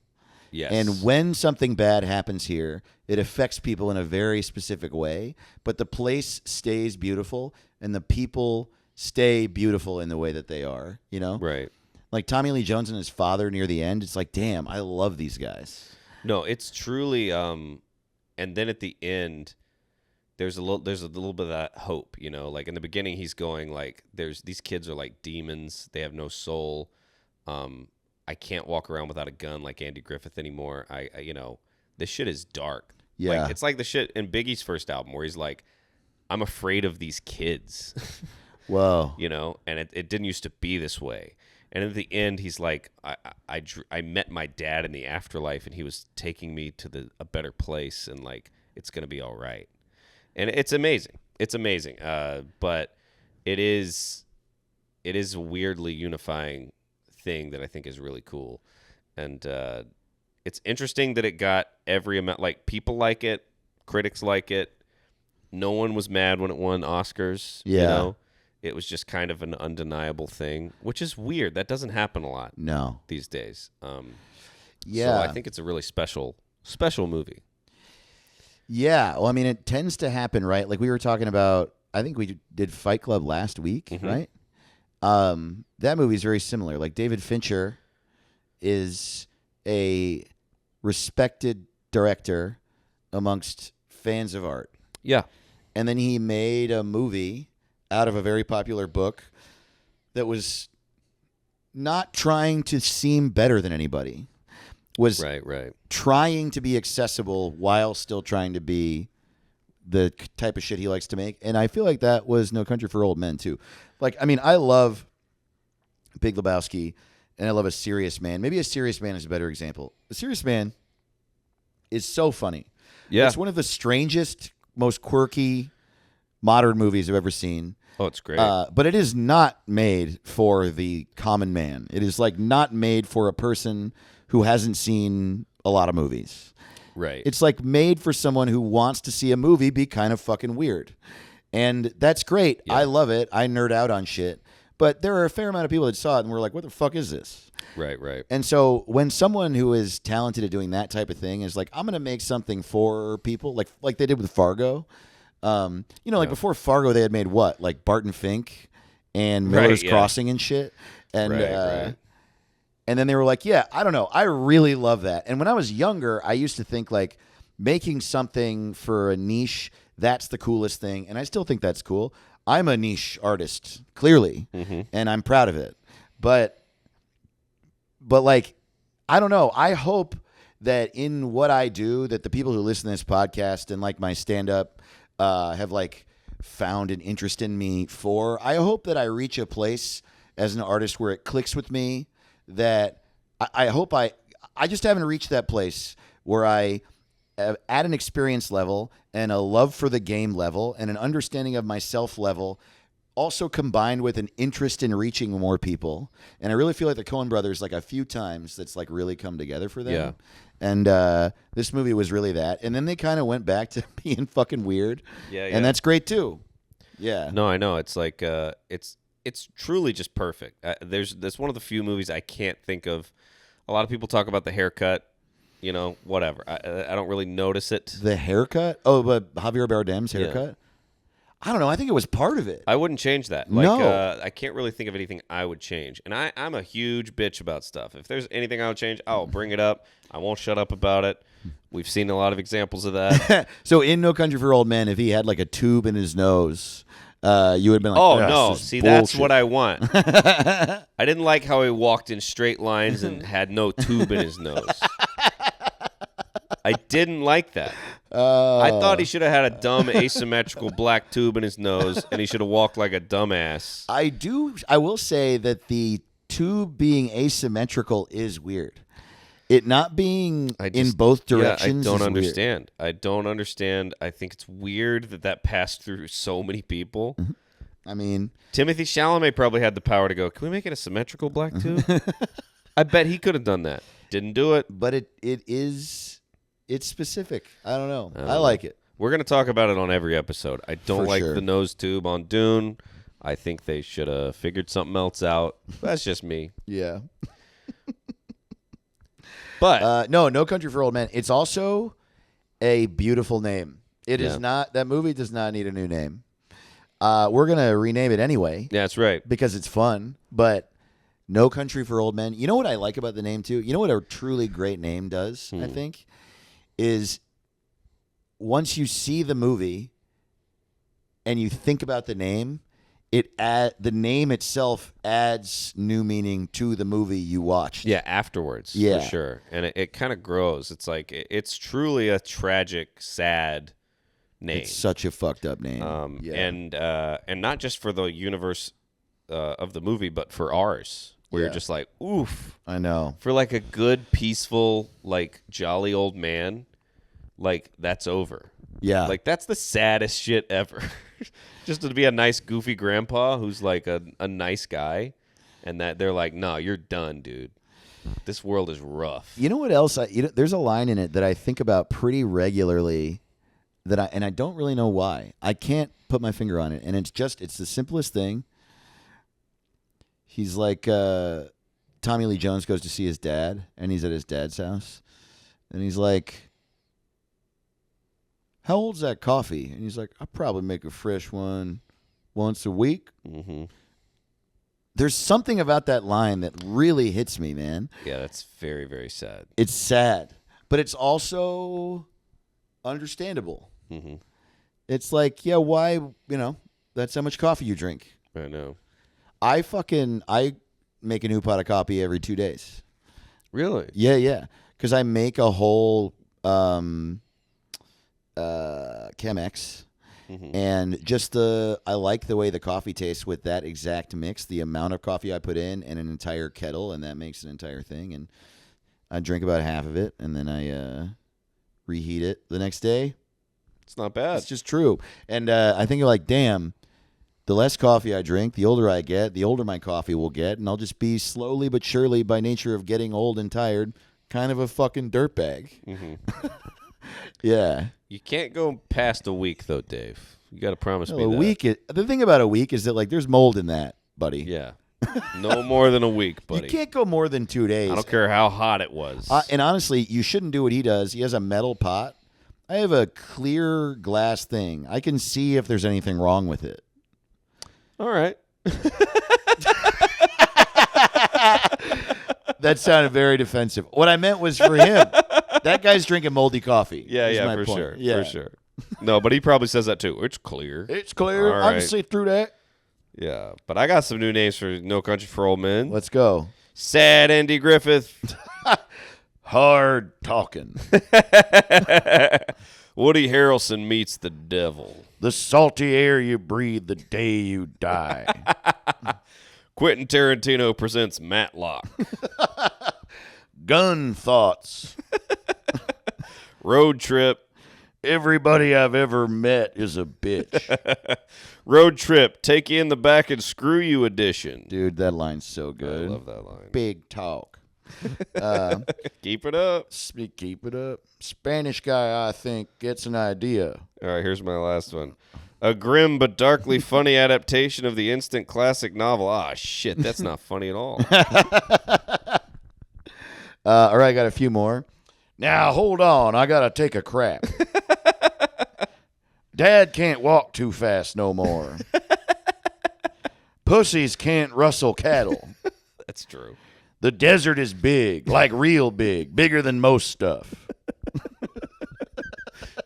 Yes. And when something bad happens here, it affects people in a very specific way, but the place stays beautiful and the people stay beautiful in the way that they are, Right. Like Tommy Lee Jones and his father near the end, it's like, damn, I love these guys. No, it's truly and then at the end there's a little bit of that hope, like in the beginning he's going like these kids are like demons, they have no soul. I can't walk around without a gun like Andy Griffith anymore. I this shit is dark. Yeah. Like, it's like the shit in Biggie's first album where he's like, I'm afraid of these kids. Whoa. And it didn't used to be this way. And at the end, he's like, I met my dad in the afterlife, and he was taking me to a better place, and like it's gonna be all right. And it's amazing. It's amazing. But it is a weirdly unifying thing that I think is really cool, and it's interesting that it got every amount. Like people like it, critics like it. No one was mad when it won Oscars. Yeah. It was just kind of an undeniable thing, which is weird. That doesn't happen a lot these days. Yeah. So I think it's a really special movie. Yeah. Well, I mean, it tends to happen, right? Like we were talking about, I think we did Fight Club last week, right? That movie is very similar. Like David Fincher is a respected director amongst fans of art. Yeah. And then he made a movie out of a very popular book that was not trying to seem better than anybody. Was Right. trying to be accessible while still trying to be the type of shit he likes to make. And I feel like that was No Country for Old Men, too. Like, I mean, I love Big Lebowski, and I love A Serious Man. Maybe A Serious Man is a better example. A Serious Man is so funny. Yeah. It's one of the strangest, most quirky modern movies I've ever seen. Oh, it's great. But it is not made for the common man. It is like not made for a person who hasn't seen a lot of movies. Right. It's like made for someone who wants to see a movie be kind of fucking weird. And that's great. Yeah. I love it. I nerd out on shit. But there are a fair amount of people that saw it and were like, what the fuck is this? Right. And so when someone who is talented at doing that type of thing is like, I'm going to make something for people, like they did with Fargo. Like before Fargo, they had made what? Like Barton Fink and Miller's Crossing and shit. And Right. and then they were like, yeah, I don't know. I really love that. And when I was younger, I used to think like making something for a niche, that's the coolest thing. And I still think that's cool. I'm a niche artist, clearly, and I'm proud of it. But like, I don't know. I hope that in what I do, that the people who listen to this podcast and like my stand-up have like found an interest in me for. I hope that I reach a place as an artist where it clicks with me. That I hope I just haven't reached that place where I at an experience level and a love for the game level and an understanding of myself level, also combined with an interest in reaching more people. And I really feel like the Coen brothers, like a few times, that's like really come together for them. Yeah. And this movie was really that. And then they kind of went back to being fucking weird. Yeah. And that's great too. Yeah. No, I know. It's like it's truly just perfect. That's one of the few movies I can't think of. A lot of people talk about the haircut. Whatever. I don't really notice it. The haircut? Oh, but Javier Bardem's haircut? Yeah. I don't know. I think it was part of it. I wouldn't change that. No. I can't really think of anything I would change. And I'm a huge bitch about stuff. If there's anything I would change, I'll bring it up. I won't shut up about it. We've seen a lot of examples of that. So in No Country for Old Men, if he had like a tube in his nose, you would have been like, oh, no. See, that's bullshit. what I want. I didn't like how he walked in straight lines and had no tube in his nose. I didn't like that. I thought he should have had a dumb asymmetrical black tube in his nose, and he should have walked like a dumbass. I will say that the tube being asymmetrical is weird. It not being in both directions. I don't is understand. Weird. I don't understand. I think it's weird that passed through so many people. I mean, Timothy Chalamet probably had the power to go, can we make it a symmetrical black tube? I bet he could have done that. Didn't do it. But it's specific. I don't know. I like it. We're going to talk about it on every episode. I don't like the nose tube on Dune. I think they should have figured something else out. That's just me. Yeah. But No Country for Old Men. It's also a beautiful name. It is not. That movie does not need a new name. We're going to rename it anyway. Yeah, that's right. Because it's fun. But No Country for Old Men. You know what I like about the name, too? You know what a truly great name does, I think? Is once you see the movie and you think about the name, the name itself adds new meaning to the movie you watched. Yeah, afterwards, for sure. And it kind of grows. It's like it's truly a tragic, sad name. It's such a fucked up name. And not just for the universe of the movie, but for ours. Where you're just like, oof. I know. For like a good, peaceful, like jolly old man, like that's over. Yeah. Like that's the saddest shit ever. Just to be a nice, goofy grandpa who's like a nice guy, and that they're like, no, you're done, dude. This world is rough. You know what else? There's a line in it that I think about pretty regularly and I don't really know why. I can't put my finger on it. And it's the simplest thing. He's like, Tommy Lee Jones goes to see his dad, and he's at his dad's house. And he's like, how old's that coffee? And he's like, I probably make a fresh one once a week. Mm-hmm. There's something about that line that really hits me, man. Yeah, that's very, very sad. It's sad, but it's also understandable. Mm-hmm. It's like, yeah, why, that's how much coffee you drink. I know. I make a new pot of coffee every 2 days. Really? Yeah. Because I make a whole Chemex. Mm-hmm. And I like the way the coffee tastes with that exact mix, the amount of coffee I put in and an entire kettle, and that makes an entire thing. And I drink about half of it, and then I reheat it the next day. It's not bad. It's just true. And I think like, damn, the less coffee I drink, the older I get, the older my coffee will get, and I'll just be slowly but surely, by nature of getting old and tired, kind of a fucking dirtbag. Mm-hmm. Yeah. You can't go past a week, though, Dave. You got to promise me a that. week. The thing about a week is that like there's mold in that. buddy. Yeah. No more than a week, buddy. You can't go more than 2 days. I don't care how hot it was. And honestly, you shouldn't do what he does. He has a metal pot. I have a clear glass thing. I can see if there's anything wrong with it. All right. That sounded very defensive. What I meant was for him. That guy's drinking moldy coffee. Yeah, is yeah, my for point. sure. Yeah. For sure. No, but he probably says that too. It's clear. It's clear. All I can right. see through that. Yeah. But I got some new names for No Country for Old Men. Let's go. Sad Andy Griffith. Hard talking. Woody Harrelson meets the devil. The salty air you breathe the day you die. Quentin Tarantino presents Matlock. Gun thoughts. Road Trip. Everybody I've ever met is a bitch. Road Trip. Take you in the back and screw you edition. Dude, that line's so I good. love that line. Big talk. Keep it up. Keep it up. Spanish guy, I think, gets an idea. All right, here's my last one. A grim but darkly funny adaptation of the instant classic novel. Ah, shit, that's not funny at all. All right, I got a few more. Now, hold on. I got to take a crap. Dad can't walk too fast no more. Pussies can't rustle cattle. That's true. The desert is big, like real big, bigger than most stuff.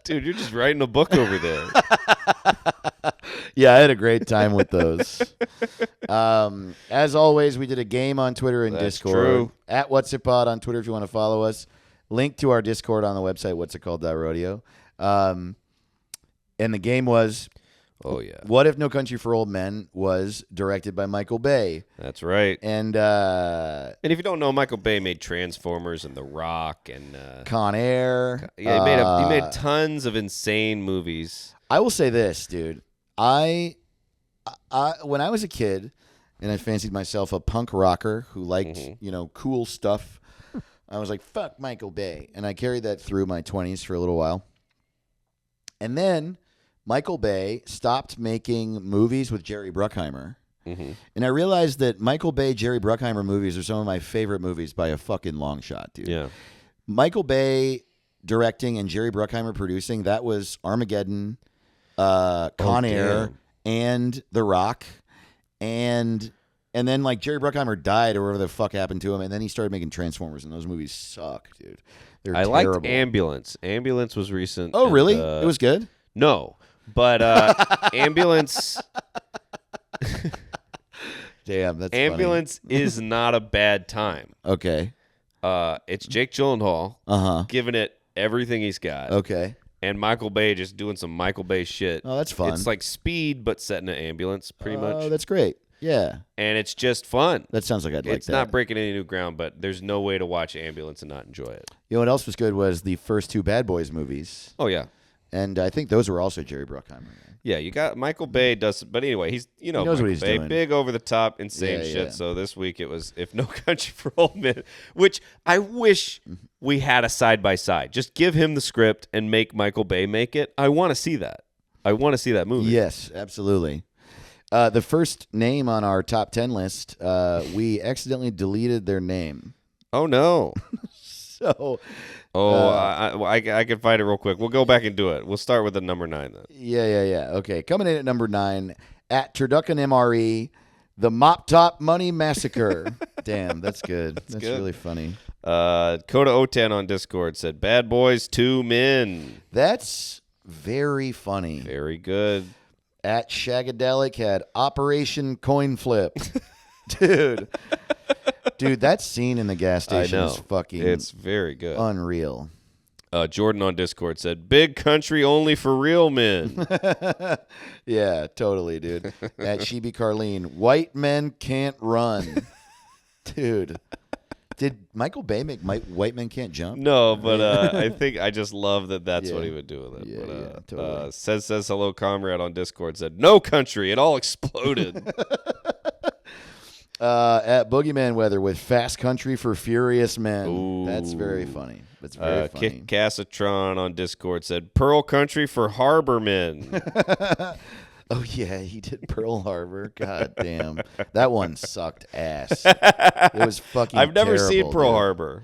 Dude, you're just writing a book over there. Yeah, I had a great time with those. As always, we did a game on Twitter and That's Discord. true. At What's It Pod on Twitter if you want to follow us. Link to our Discord on the website, whatsitcalled.rodeo. And the game was, Oh, yeah. What If No Country for Old Men was directed by Michael Bay. That's right. And And if you don't know, Michael Bay made Transformers and The Rock and Con Air. yeah, he made tons of insane movies. I will say this, dude. I when I was a kid and I fancied myself a punk rocker who liked, cool stuff, I was like, fuck Michael Bay. And I carried that through my 20s for a little while. And then Michael Bay stopped making movies with Jerry Bruckheimer. Mm-hmm. And I realized that Michael Bay, Jerry Bruckheimer movies are some of my favorite movies by a fucking long shot, dude. Yeah. Michael Bay directing and Jerry Bruckheimer producing, that was Armageddon, Con Air, damn. and The Rock. And then like Jerry Bruckheimer died or whatever the fuck happened to him, and then he started making Transformers, and those movies suck, dude. They're I terrible. liked Ambulance. Ambulance was recent. Oh, and, really? It was good? No. But Ambulance Damn, that's Ambulance is not a bad time. funny. Okay. It's Jake Gyllenhaal Uh-huh. giving it everything he's got. Okay. And Michael Bay just doing some Michael Bay shit. Oh, that's fun. It's like Speed, but set in an ambulance, pretty much. Oh, that's great. Yeah. And it's just fun. That sounds like I'd like It's that. not breaking any new ground, but there's no way to watch Ambulance and not enjoy it. You know what else was good was the first two Bad Boys movies. Oh, yeah. And I think those were also Jerry Bruckheimer. Yeah, you got Michael Bay does, but anyway, he's knows what Michael he's Bay, doing. big over the top, insane Yeah, shit. yeah. So this week it was If No Country for Old Men, which I wish we had a side by side. Just give him the script and make Michael Bay make it. I want to see that. I want to see that movie. Yes, absolutely. The first name on our top 10 list, we accidentally deleted their name. Oh no. So, I can find it real quick. We'll go back and do it. We'll start with the number 9 then. yeah. Okay, coming in at number 9, at Turducken MRE, the Mop Top Money Massacre. Damn, that's good. That's good. really funny. Coda O10 on Discord said, Bad Boys 2 Men. That's very funny. Very good. At Shagadelic had Operation Coin Flip. Dude, that scene in the gas I station know. is fucking It's very good. unreal. Jordan on Discord said, Big country only for real men. Yeah, totally, dude. At Sheeby Carlene, white men can't run. Dude, did Michael Bay make White Men Can't Jump? No, but I think I just love that that's what he would do with it. Yeah, but, yeah, totally. says hello comrade on Discord said, No country, it all exploded. At Boogeyman Weather with Fast Country for Furious Men. Ooh. That's very funny. That's very funny. Kick Cassatron on Discord said, Pearl country for harbor men. Oh yeah, he did Pearl Harbor. God damn, that one sucked ass. It was fucking. I've never seen terrible, Pearl dude. Harbor.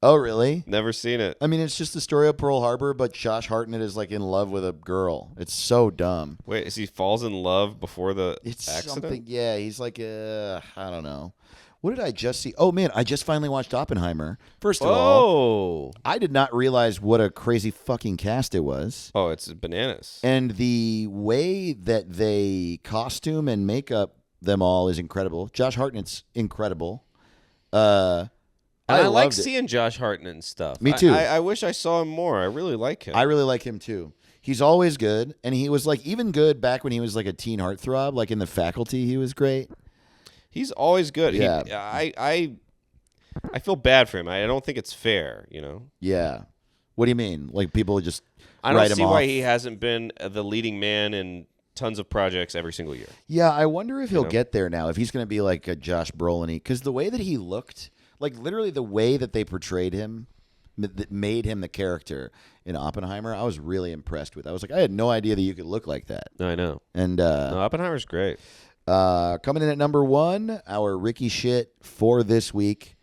Oh really? Never seen it. I mean, it's just the story of Pearl Harbor, but Josh Hartnett is like in love with a girl. It's so dumb. Wait, is he falls in love before the It's accident? something. Yeah, he's like, I don't know. What did I just see? Oh man, I just finally watched Oppenheimer. First of all, Oh. I did not realize what a crazy fucking cast it was. Oh, it's bananas. And the way that they costume and make up them all is incredible. Josh Hartnett's incredible. And I like loved it. seeing Josh Hartnett and stuff. Me too. I wish I saw him more. I really like him. I really like him too. He's always good, and he was like even good back when he was like a teen heartthrob. Like in The Faculty, he was great. He's always good. Yeah. I feel bad for him. I don't think it's fair, you know. Yeah. What do you mean? Like people just I write don't him see off? why he hasn't been the leading man in tons of projects every single year. Yeah, I wonder if he'll know? get there now. If he's going to be like a Josh Brolin-y, because the way that he looked, like literally the way that they portrayed him, that made him the character in Oppenheimer, I was really impressed with. I was like, I had no idea that you could look like that. I know. And No, Oppenheimer's great. coming in at number 1, our Ricky shit for this week.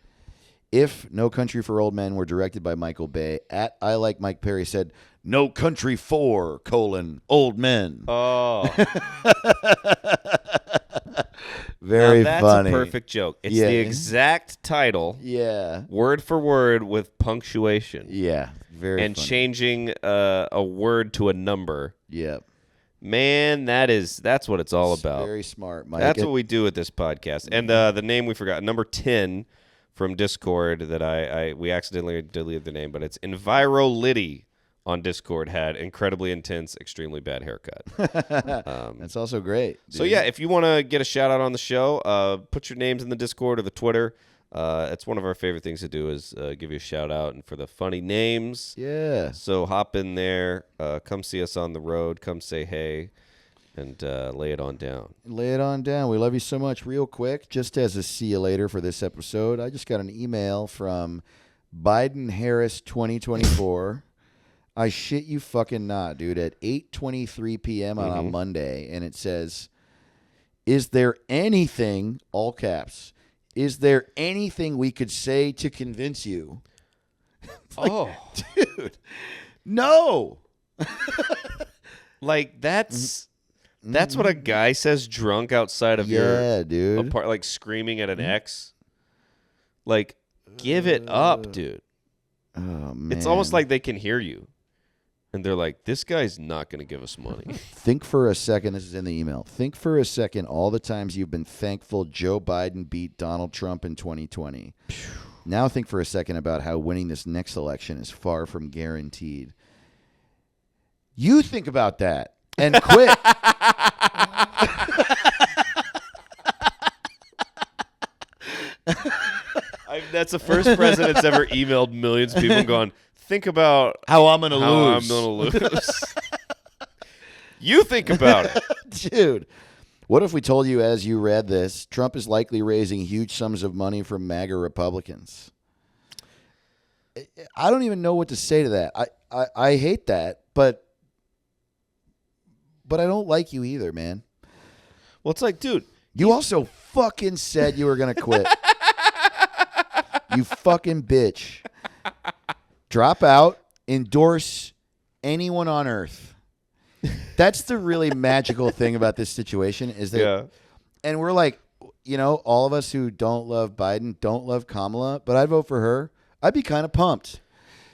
If No Country for Old Men were directed by Michael Bay, at I Like Mike Perry said, No Country for, Old Men. Oh, Very now that's funny. a perfect joke. It's Yeah. the exact title, Yeah. word for word, with punctuation Yeah. Very and funny. changing a word to a number. Yeah. Man, that's what it's all about. Very smart, Mike. That's what we do with this podcast. And the name we forgot, number 10 from Discord, that we accidentally deleted the name, but it's Enviro Liddy on Discord, had incredibly intense, extremely bad haircut. That's also great. So dude. yeah, if you want to get a shout out on the show, put your names in the Discord or the Twitter. It's one of our favorite things to do is give you a shout out and for the funny names. Yeah. So hop in there, come see us on the road, come say hey, and lay it on down. Lay it on down. We love you so much. Real quick, just as a see you later for this episode, I just got an email from Biden Harris 2024. I shit you fucking not, dude, at 8:23 p.m. on a Monday, and it says, is there anything, all caps, is there anything we could say to convince you? Dude, no. Like that's what a guy says drunk outside of Yeah, your dude. apart, like screaming at an ex. Like, give it up, dude. Oh, man. It's almost like they can hear you. And they're like, this guy's not going to give us money. Think for a second. This is in the email. Think for a second all the times you've been thankful Joe Biden beat Donald Trump in 2020. Now think for a second about how winning this next election is far from guaranteed. You think about that and quit. That's the first president's ever emailed millions of people and gone, think about How I'm going to how lose. I'm going to lose. You think about it. Dude, what if we told you as you read this, Trump is likely raising huge sums of money from MAGA Republicans? I don't even know what to say to that. I hate that, but I don't like you either, man. Well, it's like, dude, You also fucking said you were going to quit. You fucking bitch. Drop out, endorse anyone on earth. That's the really magical thing about this situation is that, yeah. and we're like, you know, all of us who don't love Biden don't love Kamala, but I'd vote for her. I'd be kind of pumped.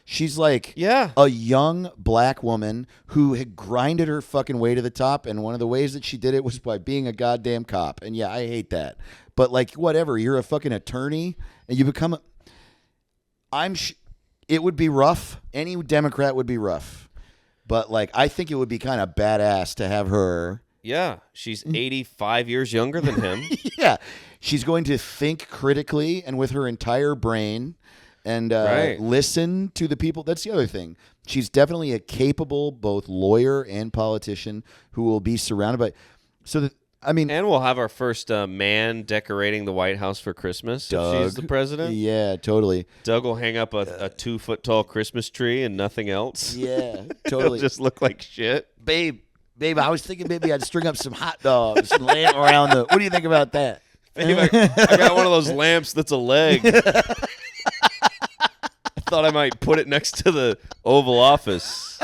She's like Yeah. a young black woman who had grinded her fucking way to the top, and one of the ways that she did it was by being a goddamn cop. And yeah, I hate that. But like, whatever, you're a fucking attorney, and you become it would be rough. Any Democrat would be rough. But like, I think it would be kind of badass to have her. Yeah. She's 85 years younger than him. Yeah. She's going to think critically and with her entire brain and Right. listen to the people. That's the other thing. She's definitely a capable both lawyer and politician who will be surrounded by. So that, I mean, And we'll have our first man decorating the White House for Christmas Doug. if she's the president. Yeah, totally. Doug will hang up a 2-foot tall Christmas tree and nothing else. Yeah, It'll totally. just look like shit. Babe, Babe, I was thinking maybe I'd string up some hot dogs and lay them around the. What do you think about that? Babe, I got one of those lamps that's a leg. I thought I might put it next to the Oval Office.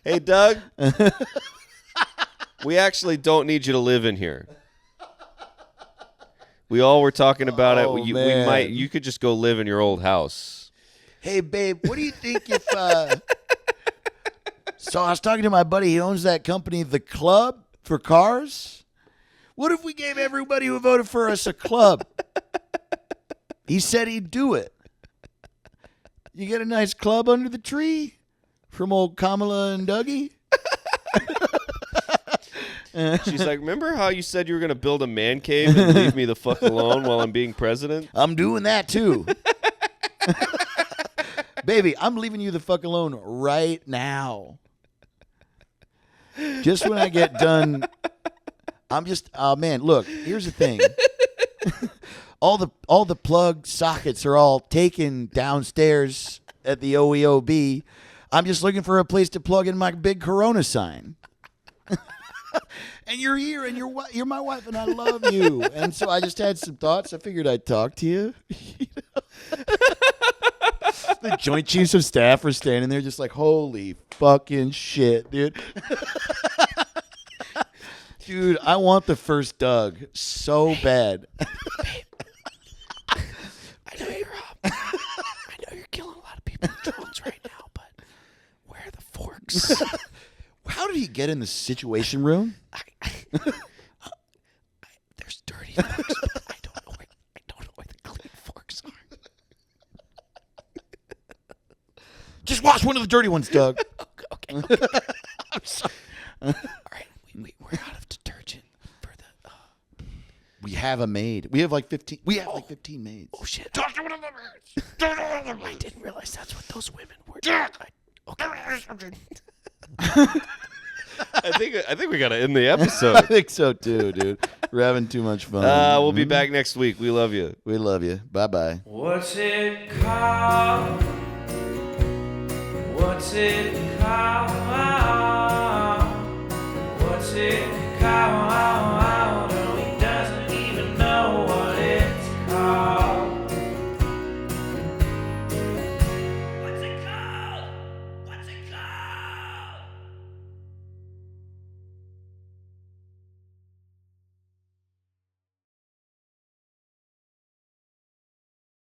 Hey, Doug. We actually don't need you to live in here. We all were talking about it. You could just go live in your old house. Hey, babe, what do you think if... So I was talking to my buddy. He owns that company, The Club, for cars. What if we gave everybody who voted for us a club? He said he'd do it. You get a nice club under the tree from old Kamala and Dougie? She's like, remember how you said you were going to build a man cave and leave me the fuck alone while I'm being president? I'm doing that too. Baby, I'm leaving you the fuck alone right now. Just when I get done, I'm just, oh man, look, here's the thing. all the plug sockets are all taken downstairs at the OEOB. I'm just looking for a place to plug in my big Corona sign. And you're here, and you're my wife, and I love you. And so I just had some thoughts. I figured I'd talk to you. The Joint Chiefs of Staff are standing there just like, holy fucking shit, dude. Dude, I want the first Doug so bad. I know you're killing a lot of people with drones right now, but where are the forks? How did he get in the Situation Room? There's dirty forks, but I don't know where the clean forks are. Just wash one of the dirty ones, Doug. Okay. I'm sorry. All right, we're out of detergent for the. We have a maid. We have like 15. We have like 15 maids. Oh shit! Talk to one of the maids. I didn't realize that's what those women were. Okay. I think we got to end the episode. I think so too, dude. We're having too much fun. We'll be back next week. We love you. We love you. Bye-bye. What's it called? What's it called?